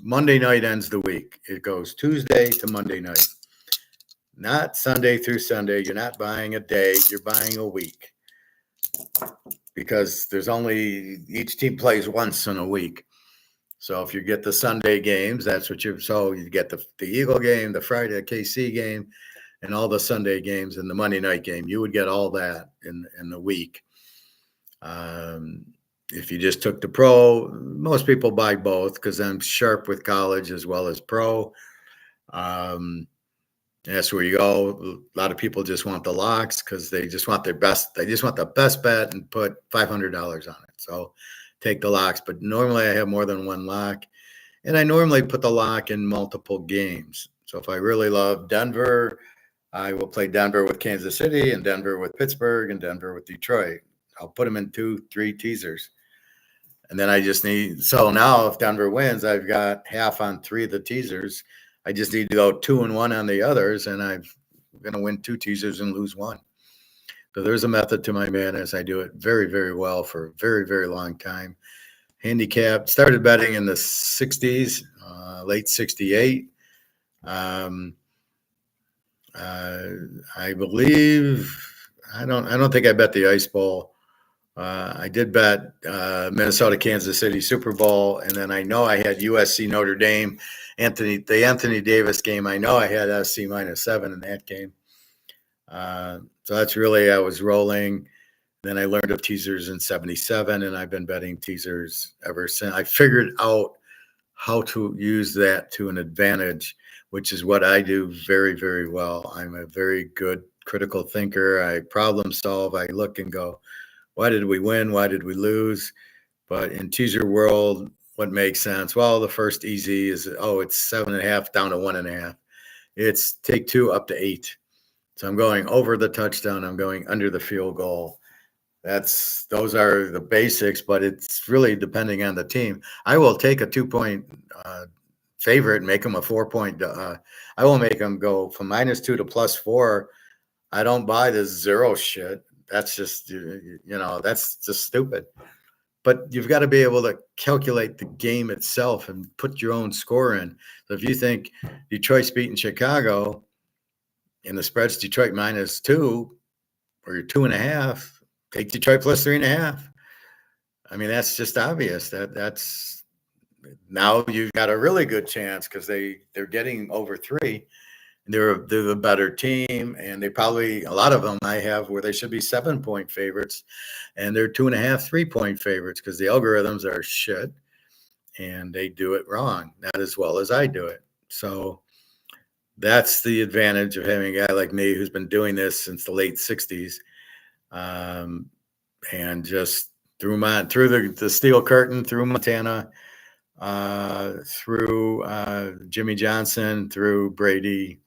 Monday night ends the week. It goes Tuesday to Monday night, not Sunday through Sunday. You're not buying a day. You're buying a week because each team plays once in a week. So if you get the Sunday games, that's what you get the Eagle game, the Friday KC game, and all the Sunday games and the Monday night game. You would get all that in the week. If you just took the pro, most people buy both because I'm sharp with college as well as pro. That's where you go. A lot of people just want the locks because they just want their best. They just want the best bet and put $500 on it. So take the locks. But normally I have more than one lock, and I normally put the lock in multiple games. So if I really love Denver, I will play Denver with Kansas City and Denver with Pittsburgh and Denver with Detroit. I'll put them in 2-3 teasers. And then I just need, so now if Denver wins, I've got half on 3 of the teasers. I just need to go 2-1 on the others, and I'm going to win 2 teasers and lose 1. So there's a method to my madness. I do it very, very well for a very, very long time. Handicap, started betting in the 60s, late 68. I believe, I don't think I bet the Ice Bowl. I did bet Minnesota, Kansas City Super Bowl, and then I know I had USC Notre Dame, the Anthony Davis game. I know I had SC -7 in that game. So that's really, I was rolling. Then I learned of teasers in 77, and I've been betting teasers ever since. I figured out how to use that to an advantage, which is what I do very, very well. I'm a very good critical thinker. I problem solve. I look and go, why did we win? Why did we lose? But in teaser world, what makes sense? Well, the first easy is, it's 7.5 down to 1.5. It's take 2 up to 8. So I'm going over the touchdown. I'm going under the field goal. Those are the basics, but it's really depending on the team. I will take a 2-point favorite and make them a 4-point. I will make them go from -2 to +4. I don't buy this 0 shit. That's just, that's just stupid. But you've got to be able to calculate the game itself and put your own score in. So if you think Detroit's beating Chicago and the spread's Detroit -2 or you're 2.5, take Detroit +3.5. I mean, that's just obvious. That's now you've got a really good chance because they're getting over 3. They're the better team, and they probably, a lot of them I have where they should be 7-point favorites, and they're 2.5, 3-point favorites because the algorithms are shit, and they do it wrong, not as well as I do it. So that's the advantage of having a guy like me who's been doing this since the late 60s, and just through the steel curtain, through Montana, through Jimmy Johnson, through Brady,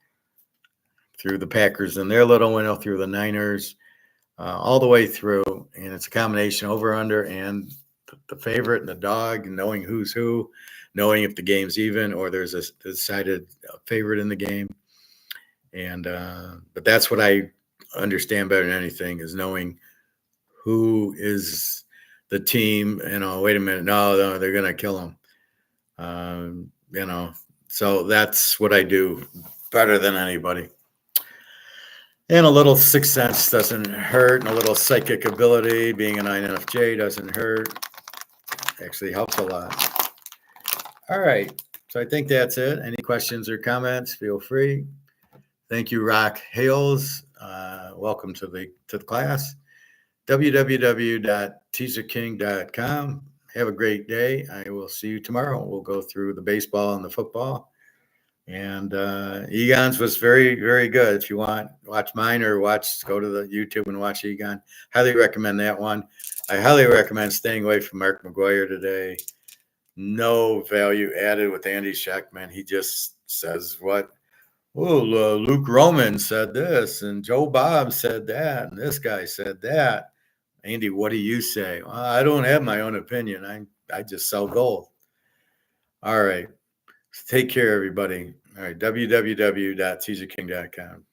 through the Packers and their little window, through the Niners, all the way through. And it's a combination over, under, and the favorite and the dog, and knowing who's who, knowing if the game's even or there's a decided favorite in the game. And but that's what I understand better than anything, is knowing who is the team. Wait a minute, no, they're going to kill them. So that's what I do better than anybody. And a little sixth sense doesn't hurt, and a little psychic ability, being an INFJ, doesn't hurt. Actually helps a lot. All right. So I think that's it. Any questions or comments, feel free. Thank you, Rock Hales. Welcome to the class. www.teaserking.com. Have a great day. I will see you tomorrow. We'll go through the baseball and the football. And Egon's was very, very good. If you want, watch mine or go to the YouTube and watch Egon. Highly recommend that one. I highly recommend staying away from Mark McGuire today. No value added with Andy Scheckman. He just says Luke Roman said this, and Joe Bob said that, and this guy said that. Andy, what do you say? Well, I don't have my own opinion. I just sell gold. All right. Take care, everybody. All right. www.teaserking.com.